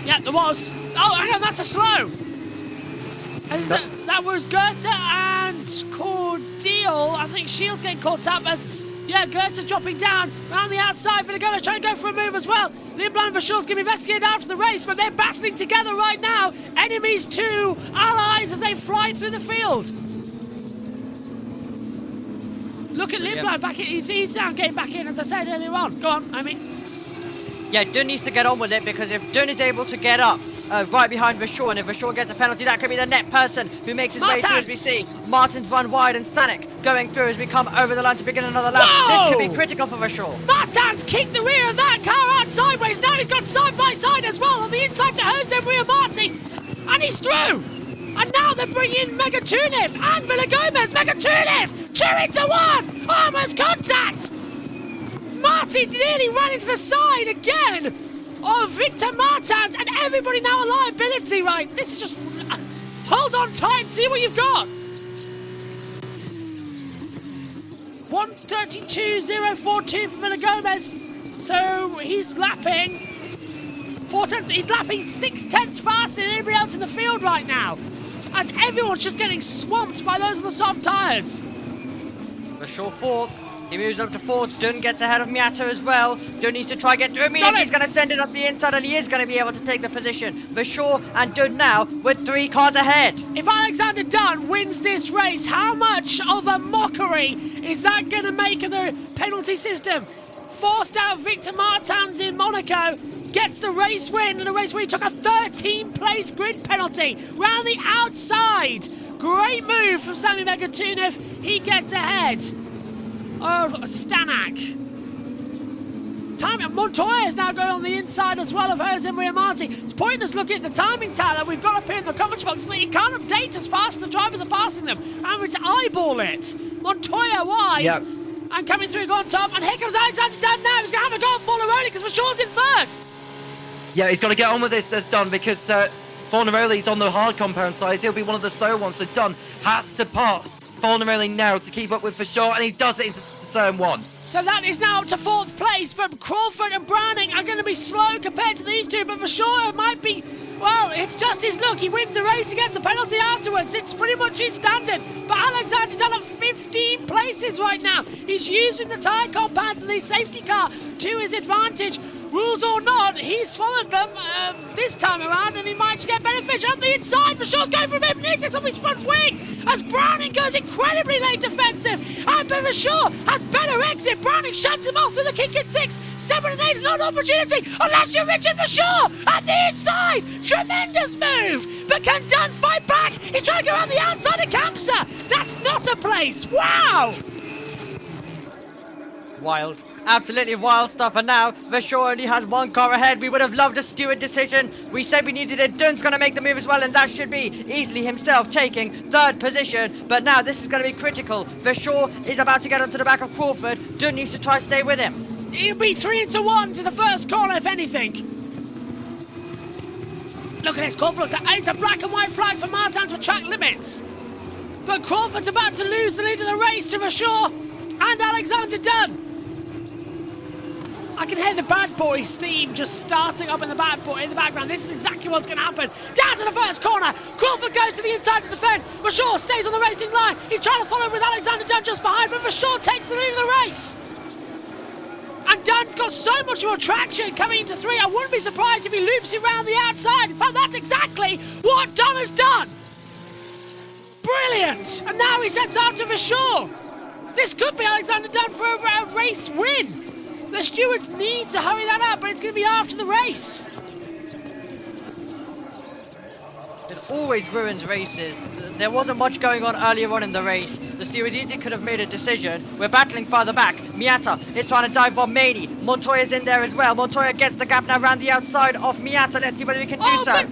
Yeah, there was. Oh, hang on, that's a slow. That was Goethe and Cordial. I think Shields getting caught up as, yeah, Goethe's dropping down around the outside. Villagomez trying to go for a move as well. Lindblad and Verschoor's going to be investigated after the race, but they're battling together right now. Enemies to allies as they fly through the field. Look at Lindblad back in. He's now getting back in, as I said earlier on. Go on, I mean. Yeah, Dunn needs to get on with it, because if Dunn is able to get up right behind Verschoor, and if Verschoor gets a penalty, that could be the net person who makes his way through, as we see. Martin's run wide, and Stanek going through as we come over the line to begin another lap. Whoa! This could be critical for Verschoor. Martin's kicked the rear of that car out sideways. Now he's got side by side as well on the inside to Jose Maria Martin, and he's through. And now they're bringing in Megatuniv and Villagomez. Megatuniv, 2 into 1, almost contact. Martin nearly ran into the side again of Victor Martins, and everybody now a liability, right? This is just... hold on tight, see what you've got. 1:32.042 for Villagomez. So he's lapping 4/10. He's lapping 6/10 faster than anybody else in the field right now. And everyone's just getting swamped by those on the soft tyres. Verschoor fourth. He moves up to 4th. Dunn gets ahead of Miata as well. Dunn needs to try and get through me, and he's going to send it up the inside, and he is going to be able to take the position. Verschoor and Dunn now with 3 cars ahead. If Alexander Dunn wins this race, how much of a mockery is that going to make of the penalty system? Forced out Victor Martins in Monaco, gets the race win, and a race where he took a 13th place grid penalty round the outside. Great move from Sami Megatuniv. He gets ahead of Stanek. Montoya is now going on the inside as well of Jose Maria Martin. It's pointless looking at the timing tower we've got up here in the commentary box. He can't update as fast as the drivers are passing them. And we're to eyeball it. Montoya wide. Yep. And coming through on top. And here comes Alexander Dunn now. He's going to have a go at Fornaroli because Verschoor's in 3rd. Yeah, he's got to get on with this as Dunn, because Fornaroli's on the hard compound side. He'll be one of the slow ones, so Dunn has to pass Fornaroli now to keep up with Verschoor, and he does it into turn 1. So that is now up to 4th place, but Crawford and Browning are going to be slow compared to these two, but for sure it might be, well, it's just his luck. He wins the race, he gets a penalty afterwards. It's pretty much his standard. But Alexander Dunn at 15 places right now. He's using the tyre compound and the safety car to his advantage. Rules or not, he's followed them this time around, and he might just get benefit up the inside. For sure, going for him. Needs off his front wing as Browning goes incredibly late defensive. And for sure has better exit. Browning shuts him off through the kick at 6. 7 and 8 is not an opportunity unless you're Richard for sure at the inside. Tremendous move, but can Dunn fight back? He's trying to go around the outside of Kamsa. That's not a place. Wow. Wild. Absolutely wild stuff, and now Vershaw only has 1 car ahead. We would have loved a steward decision. We said we needed it. Dunn's going to make the move as well, and that should be easily himself taking 3rd position. But now this is going to be critical. Vershaw is about to get onto the back of Crawford. Dunn needs to try to stay with him. It'll be 3-1 to the first corner, if anything. Look at this. Crawford looks like, and it's a black and white flag for Martins for track limits. But Crawford's about to lose the lead of the race to Vershaw and Alexander Dunn. I can hear the Bad Boys theme just starting up in the background. This is exactly what's going to happen. Down to the first corner. Crawford goes to the inside to defend. Vershaw stays on the racing line. He's trying to follow with Alexander Dunn just behind, but Vershaw takes the lead of the race. And Dunn's got so much more traction coming into 3. I wouldn't be surprised if he loops it round the outside. In fact, that's exactly what Dunn has done. Brilliant. And now he sets after Vershaw. This could be Alexander Dunn for a race win. The stewards need to hurry that up, but it's going to be after the race. It always ruins races. There wasn't much going on earlier on in the race. The stewards easily could have made a decision. We're battling farther back. Miata is trying to dive bomb Maney. Montoya's in there as well. Montoya gets the gap now around the outside of Miata. Let's see whether we can do so.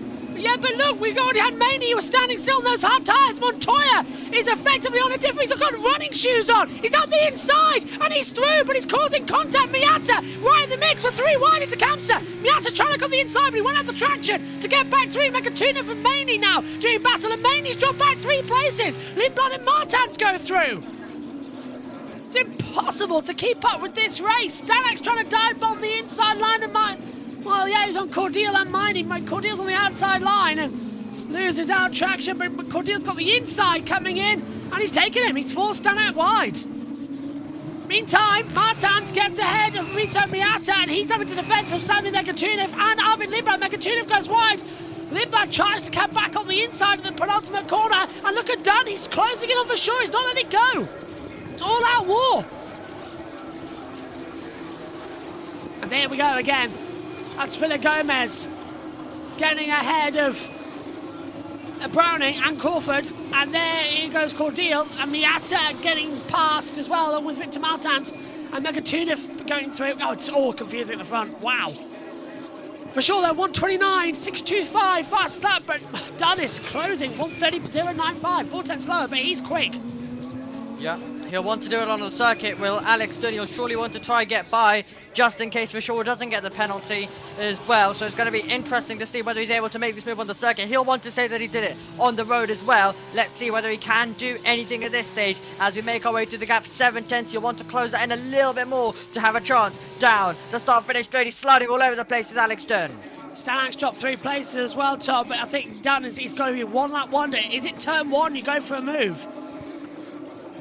But look, we've already had Maney who was standing still in those hard tyres. Montoya is effectively on a different. He's got running shoes on. He's on the inside and he's through, but he's causing contact. Miata right in the mix for 3 wide into Kamsa. Miata trying to come the inside, but he went out the traction to get back 3. Makatuna for Maney now doing battle, and Maney's dropped back 3 places. Lindblad and Martins go through. It's impossible to keep up with this race. Danak's trying to dive bomb the inside line of mine. Well, yeah, he's on Cordial and Miney. Cordial's on the outside line and loses out traction, but Cordial's got the inside coming in, and he's taking him. He's forced down out wide. Meantime, Martins gets ahead of Rito Miata, and he's having to defend from Sami Megatunev and Arvin Lindblad. Megatunev goes wide. Lindblad tries to come back on the inside of the penultimate corner, and look at Dunn. He's closing in on Vershaw. He's not letting it go. It's all out war. And there we go again. That's Philip Gomez getting ahead of Browning and Crawford. And there he goes Cordial and Miata getting past as well, along with Victor Martins. And Megatunev going through. Oh, it's all confusing at the front. Wow. For sure, though, 129, 625, fast lap, but Dunn is closing, 130.095, 4 tenths slower, but he's quick. Yeah, he'll want to do it on the circuit. Will Alex Dunn? He'll surely want to try get by, just in case Vershaw doesn't get the penalty as well. So it's going to be interesting to see whether he's able to make this move on the circuit. He'll want to say that he did it on the road as well. Let's see whether he can do anything at this stage as we make our way to the gap. 7 tenths. He'll want to close that in a little bit more to have a chance. Down the start-finish straight. He's sliding all over the place. Is Alex Dunn. Stanak's dropped 3 places as well, Tom, but I think Dunn he's got to be one lap wonder. Is it turn 1? You go for a move.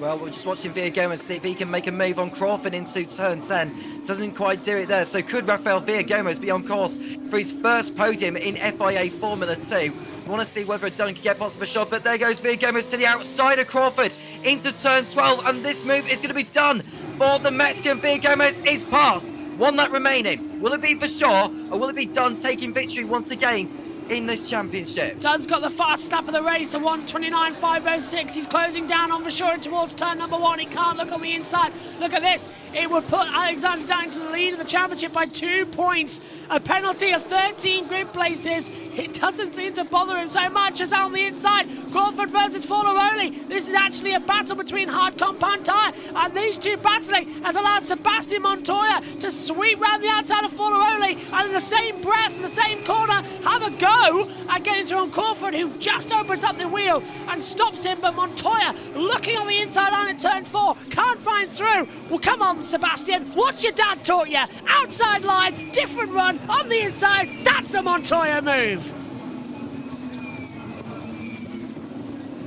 Well, we're just watching Villagomez see if he can make a move on Crawford into turn 10. Doesn't quite do it there. So could Rafael Villagomez be on course for his first podium in FIA Formula 2? We want to see whether Dunn can get past of a shot, but there goes Villagomez to the outside of Crawford into turn 12, and this move is going to be done for the Mexican. Villagomez is past. 1 lap remaining. Will it be Vershaw, or will it be Dunn taking victory once again in this championship? Dunn's got the fastest lap of the race, a 129.506. He's closing down on Vershaw towards turn number 1. He can't look on the inside. Look at this. It would put Alexander Dunn to the lead of the championship by 2 points. A penalty of 13 grid places. It doesn't seem to bother him so much as on the inside. Crawford versus Forlaroli. This is actually a battle between hard compound tyre, and these two battling has allowed Sebastian Montoya to sweep round the outside of Forlaroli, and in the same breath, in the same corner, have a go at getting through on Crawford, who just opens up the wheel and stops him. But Montoya looking on the inside line at turn 4, can't find through. Well, come on, Sebastian, what your dad taught you. Outside line, different run, on the inside, that's the Montoya move.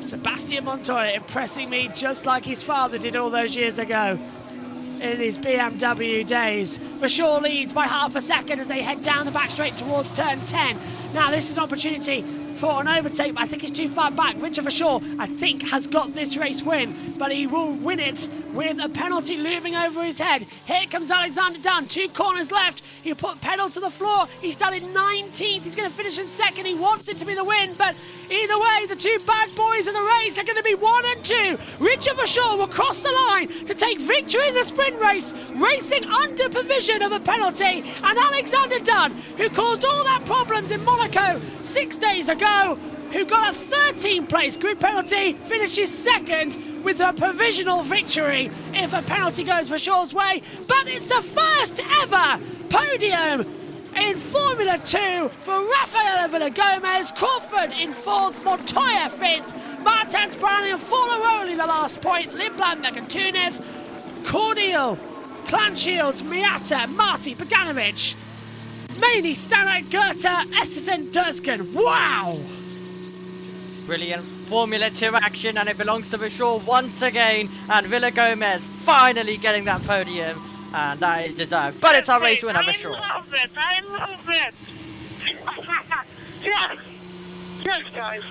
Sebastian Montoya impressing me just like his father did all those years ago in his BMW days. Verschoor leads by half a second as they head down the back straight towards turn 10. Now this is an opportunity for an overtake, but I think it's too far back. Richard Verschoor, I think, has got this race win, but he will win it with a penalty looming over his head. Here comes Alexander Dunn, 2 corners left. He put pedal to the floor. He started 19th. He's going to finish in second. He wants it to be the win, but either way, the 2 bad boys in the race are going to be 1 and 2. Richard Verschoor will cross the line to take victory in the sprint race, racing under provision of a penalty. And Alexander Dunn, who caused all that problems in Monaco 6 days ago, who got a 13th place grid penalty, finishes second with a provisional victory if a penalty goes Verschoor's way. But it's the first ever podium in Formula 2 for Rafael Villagomez. Crawford in 4th, Montoya 5th, Martens Browning and Forlaroli the last point, Lindblad, Megantunev, Cordial, Clanshields, Miata, Marty, Paganovic, Maney, Stanek, Goethe, Estersen, Dursken. Wow! Brilliant Formula 2 action, and it belongs to Verschoor once again, and Villagomez finally getting that podium, and that is deserved. But it's our race winner, Verschoor. I love it! Yes! Yes, guys!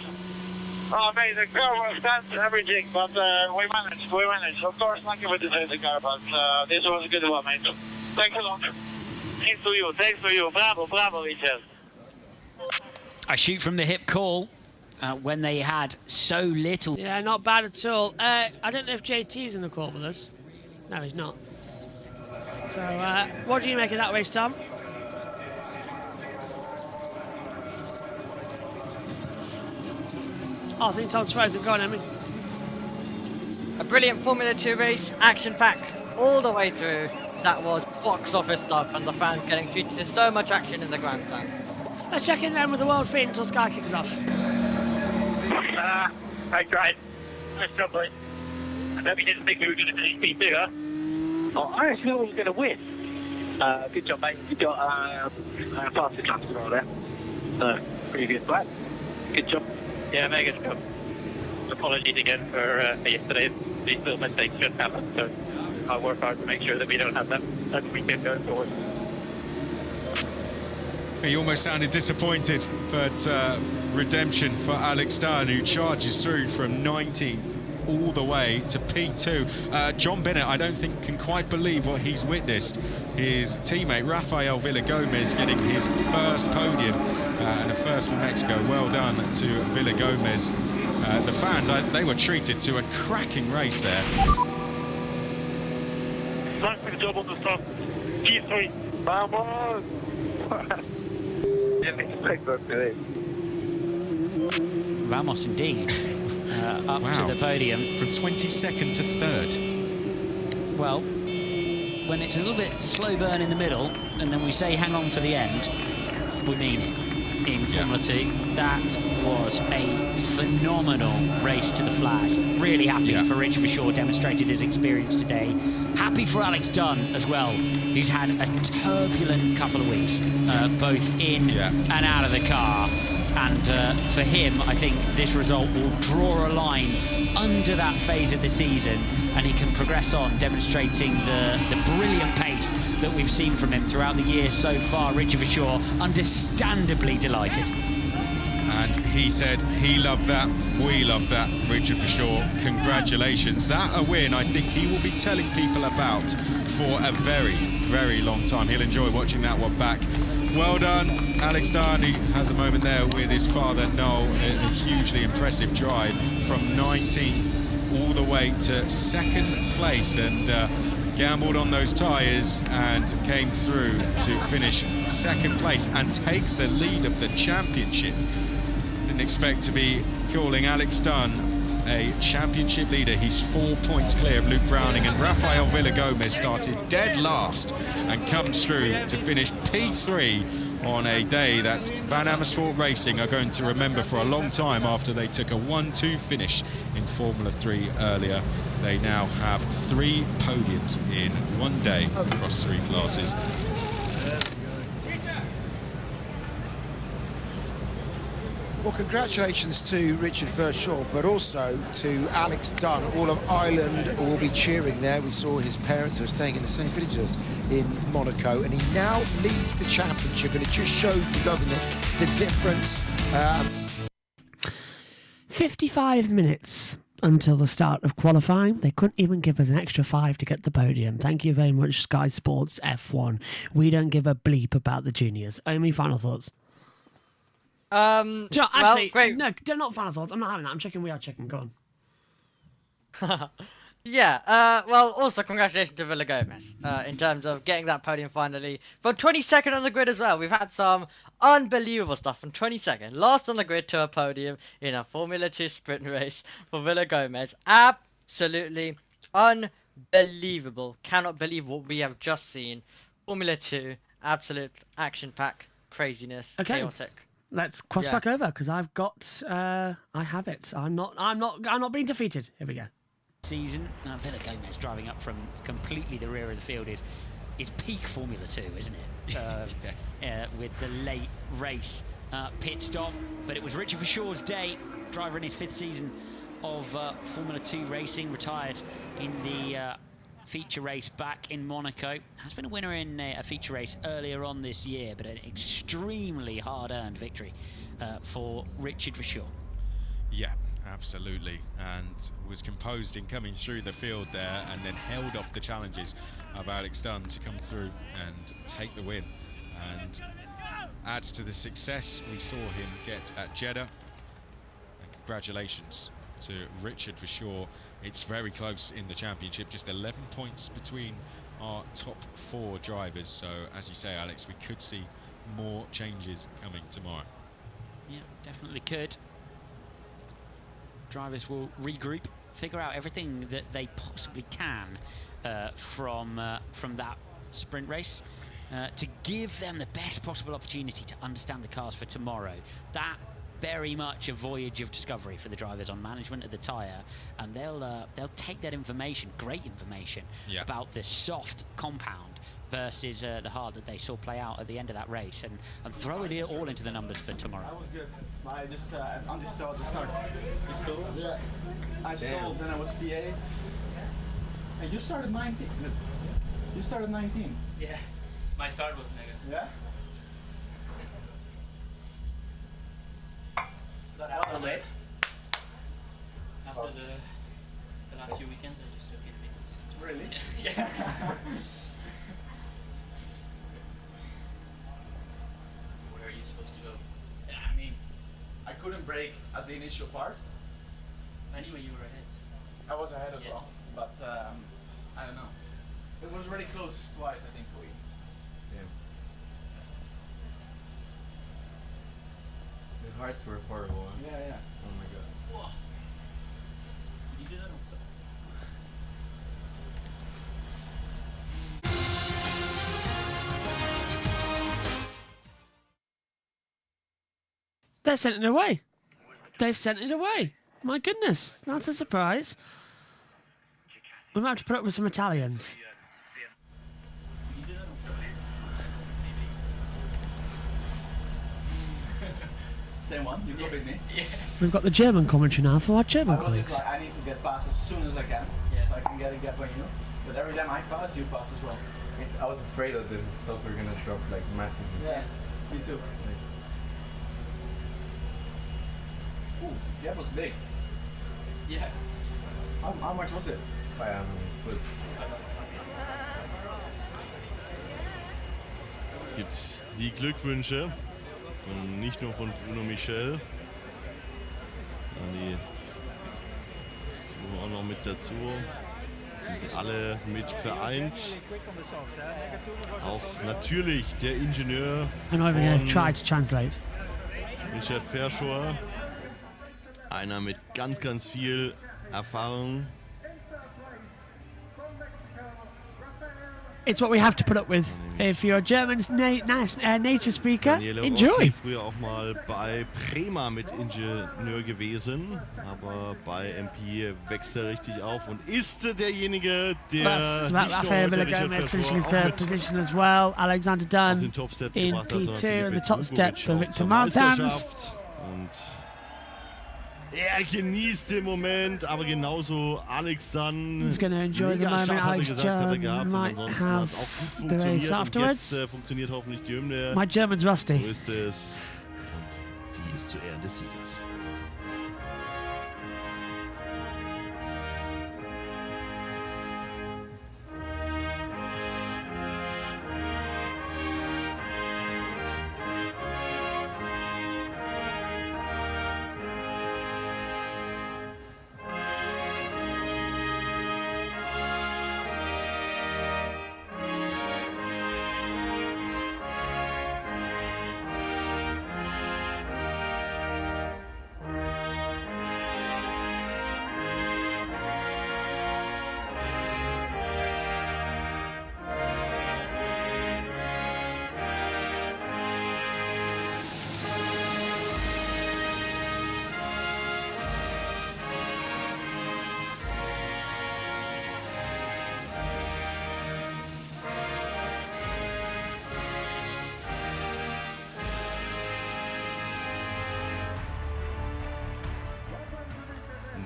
Oh, amazing. Well, that's everything, but we managed. Of course, not give it to the car, but this was a good one, mate. Thanks a lot. Thanks to you. Bravo, Richard. A shoot from the hip call. When they had so little. Yeah, not bad at all. I don't know if JT's in the court with us. No, he's not. So, what do you make of that race, Tom? Oh, I think Tom's frozen. Go on, Emmy. A brilliant Formula 2 race, action-packed all the way through. That was box office stuff, and the fans getting treated to so much action in the grandstands. Let's check in then with the world feed until Sky kicks off. I tried. Nice job, boys. I bet we didn't think we were going to be bigger. Oh, I actually thought we were going to win. Good job, mate. You got past the class for all there. So, pretty good fight. Good job. Yeah, mega job. Apologies again for yesterday. These little mistakes just happen, so I'll work hard to make sure that we don't have them as we keep going forward. He almost sounded disappointed, but redemption for Alex Dunn, who charges through from 19th all the way to P2. John Bennett, I don't think, can quite believe what he's witnessed. His teammate Rafael Villagomez getting his first podium and a first for Mexico. Well done to Villagomez. The fans, they were treated to a cracking race there. Nice for the job on the start. P3. Vamos! Didn't expect that today. Ramos indeed. Up to the podium. From 22nd to 3rd. Well, when it's a little bit slow burn in the middle, and then we say hang on for the end, we mean it. In Formula 2, that was a phenomenal race to the flag. Really happy for Rich Verschoor, demonstrated his experience today. Happy for Alex Dunn as well, who's had a turbulent couple of weeks, both in and out of the car. And for him, I think this result will draw a line under that phase of the season, and he can progress on, demonstrating the brilliant pace that we've seen from him throughout the year so far. Richard Verschoor, understandably delighted. And he said he loved that, we loved that, Richard Verschoor. Congratulations. That a win I think he will be telling people about for a very, very long time. He'll enjoy watching that one back. Well done, Alex Dunn, who has a moment there with his father, Noel. A hugely impressive drive from 19th all the way to 2nd place. And gambled on those tyres and came through to finish second place and take the lead of the championship. Didn't expect to be calling Alex Dunn a championship leader. He's 4 points clear of Luke Browning, and Rafael Villagomez started dead last and comes through to finish P3 on a day that Van Amersfoort Racing are going to remember for a long time after they took a 1-2 finish in Formula 3 earlier. They now have 3 podiums in one day across 3 classes. Well, congratulations to Richard Verschoor, but also to Alex Dunn. All of Ireland will be cheering there. We saw his parents are staying in the same village as in Monaco, and he now leads the championship, and it just shows you, doesn't it, the difference. 55 minutes until the start of qualifying. They couldn't even give us an extra 5 to get the podium. Thank you very much, Sky Sports F1. We don't give a bleep about the juniors. Omi, final thoughts? Actually, well, great. no, they're not final thoughts. I'm not having that. I'm checking. We are checking. Go on. Yeah, well, also congratulations to Villagomez in terms of getting that podium finally. From 22nd on the grid as well. We've had some unbelievable stuff from 22nd. Last on the grid to a podium in a Formula 2 sprint race for Villagomez. Absolutely unbelievable. Cannot believe what we have just seen. Formula 2, absolute action-packed craziness, chaotic. Let's cross back over because I've got. I have it. I'm not being defeated. Here we go. Season. Villagomez driving up from completely the rear of the field is peak Formula 2, isn't it? Yes. With the late race pit stop, but it was Richard Verschoor's day. Driver in his 5th season of Formula 2 racing, retired in the feature race back in Monaco. Has been a winner in a feature race earlier on this year, but an extremely hard-earned victory for Richard Verschoor. Yeah, absolutely, and was composed in coming through the field there, and then held off the challenges of Alex Dunn to come through and take the win, and adds to the success we saw him get at Jeddah. And congratulations to Richard Verschoor. It's very close in the championship, just 11 points between our top 4 drivers. So, as you say, Alex, we could see more changes coming tomorrow. Yeah, definitely could. Drivers will regroup, figure out everything that they possibly can from that sprint race to give them the best possible opportunity to understand the cars for tomorrow. That very much a voyage of discovery for the drivers on management of the tyre, and they'll take that information, great information, about the soft compound versus the hard that they saw play out at the end of that race, and throw it all into the numbers for tomorrow. That was good. I just understood the start. You stalled? Yeah. I stalled, then I was P8. And you started 19. You started 19. Yeah. My start was negative. Yeah? Got out late. After the last few weekends, I just took it a bit. Really? Yeah. Where are you supposed to go? Yeah, I mean, I couldn't brake at the initial part. Anyway, you were ahead. I was ahead as well, but I don't know. It was really close twice, I think, for you. Yeah. The hearts were horrible. Huh? Yeah, yeah. Oh my god. Whoa. Did you do that also? They sent it away. They've sent it away. My goodness, that's a surprise. We might have to put up with some Italians. Same one, you copied me. Yeah. We've got the German commentary now for our German I was colleagues. just like, I need to get past as soon as I can, so I can get a gap on you. But every time I pass, you pass as well. I was afraid that the results were gonna drop like massively. Yeah, me too. Ooh, the gap was big. Yeah. How much was it? 500 foot. Gibt's die Glückwünsche von nicht nur von Bruno Michel, sondern die führen auch noch mit dazu. sind sie alle mit vereint. Auch natürlich der Ingenieur I'm not even going to try von to translate. Richard Verschoor. Einer mit ganz, ganz viel Erfahrung. It's what we have to put up with. If you're a German native speaker, Daniele enjoy. Rossi, früher auch mal bei Prema mit Ingenieur gewesen, aber bei MP wächst er richtig auf und ist derjenige, der That's nicht nur Rafael heute Richard Villagomez finishing in Verschoor auch third mit position as well. Alexander auf Dunn den Topstep in gebracht hat, sondern P2 and the top step Filipe for Drugovic auch Victor zur Martans. Meisterschaft. Und er genießt den Moment, aber genauso Alex dann. He's going to enjoy the Mega moment. Start, hat er Alex gesagt, hat er John gehabt. Und might ansonsten hat es auch have gut the race funktioniert. Und afterwards. jetzt funktioniert hoffentlich die Hymne. My German's rusty. So ist es. Und die ist zu Ehren des Siegers.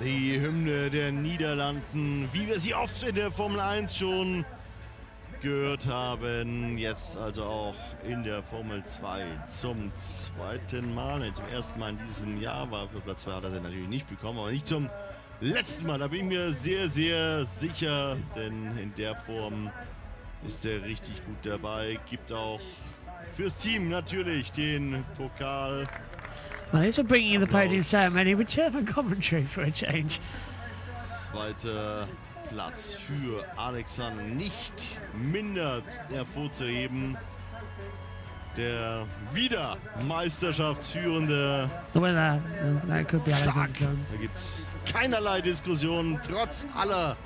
Die Hymne der Niederlanden, wie wir sie oft in der Formel 1 schon gehört haben. Jetzt also auch in der Formel 2 zum zweiten Mal. Zum ersten Mal in diesem Jahr, weil für Platz 2 hat er sie natürlich nicht bekommen, aber nicht zum letzten Mal. Da bin ich mir sehr, sehr sicher, denn in der Form ist er richtig gut dabei. Gibt auch fürs Team natürlich den Pokal. Well, thanks for bringing you the podium ceremony with German commentary for a change. Zweiter Platz für Alexander, nicht minder hervorzuheben. Der wieder Meisterschaftsführende. That could be Stark. Da gibt es keinerlei Diskussionen, trotz aller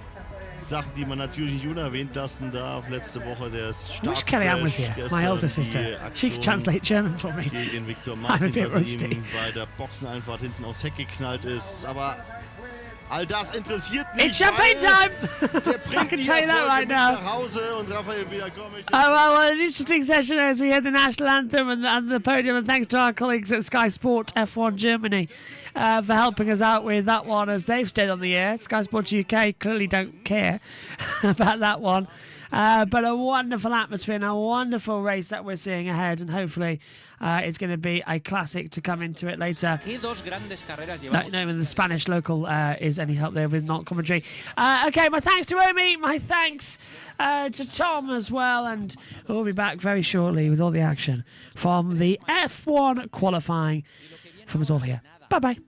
Sachen, die man natürlich nicht unerwähnt lassen darf. Letzte Woche der Wish Kellyanne was here, my older sister. She could translate German for me. Gegen Victor I'm a Martins, bit als er rusty. ihm bei der Boxeneinfahrt hinten aufs Heck geknallt ist. Aber all das interessiert nicht. It's champagne time! Der I bringt can die tell you that Erfolge right mit now. nach Hause und Raphael wieder kommt. Oh, well, an interesting session as we heard the national anthem and the podium, and thanks to our colleagues at Sky Sport F1 Germany for helping us out with that one as they've stayed on the air. Sky Sports UK clearly don't care about that one. But a wonderful atmosphere and a wonderful race that we're seeing ahead, and hopefully it's going to be a classic to come into it later. No, even the Spanish local is any help there with not commentary. Okay, my thanks to Omi, my thanks to Tom as well, and we'll be back very shortly with all the action from the F1 qualifying from us all here. Bye-bye.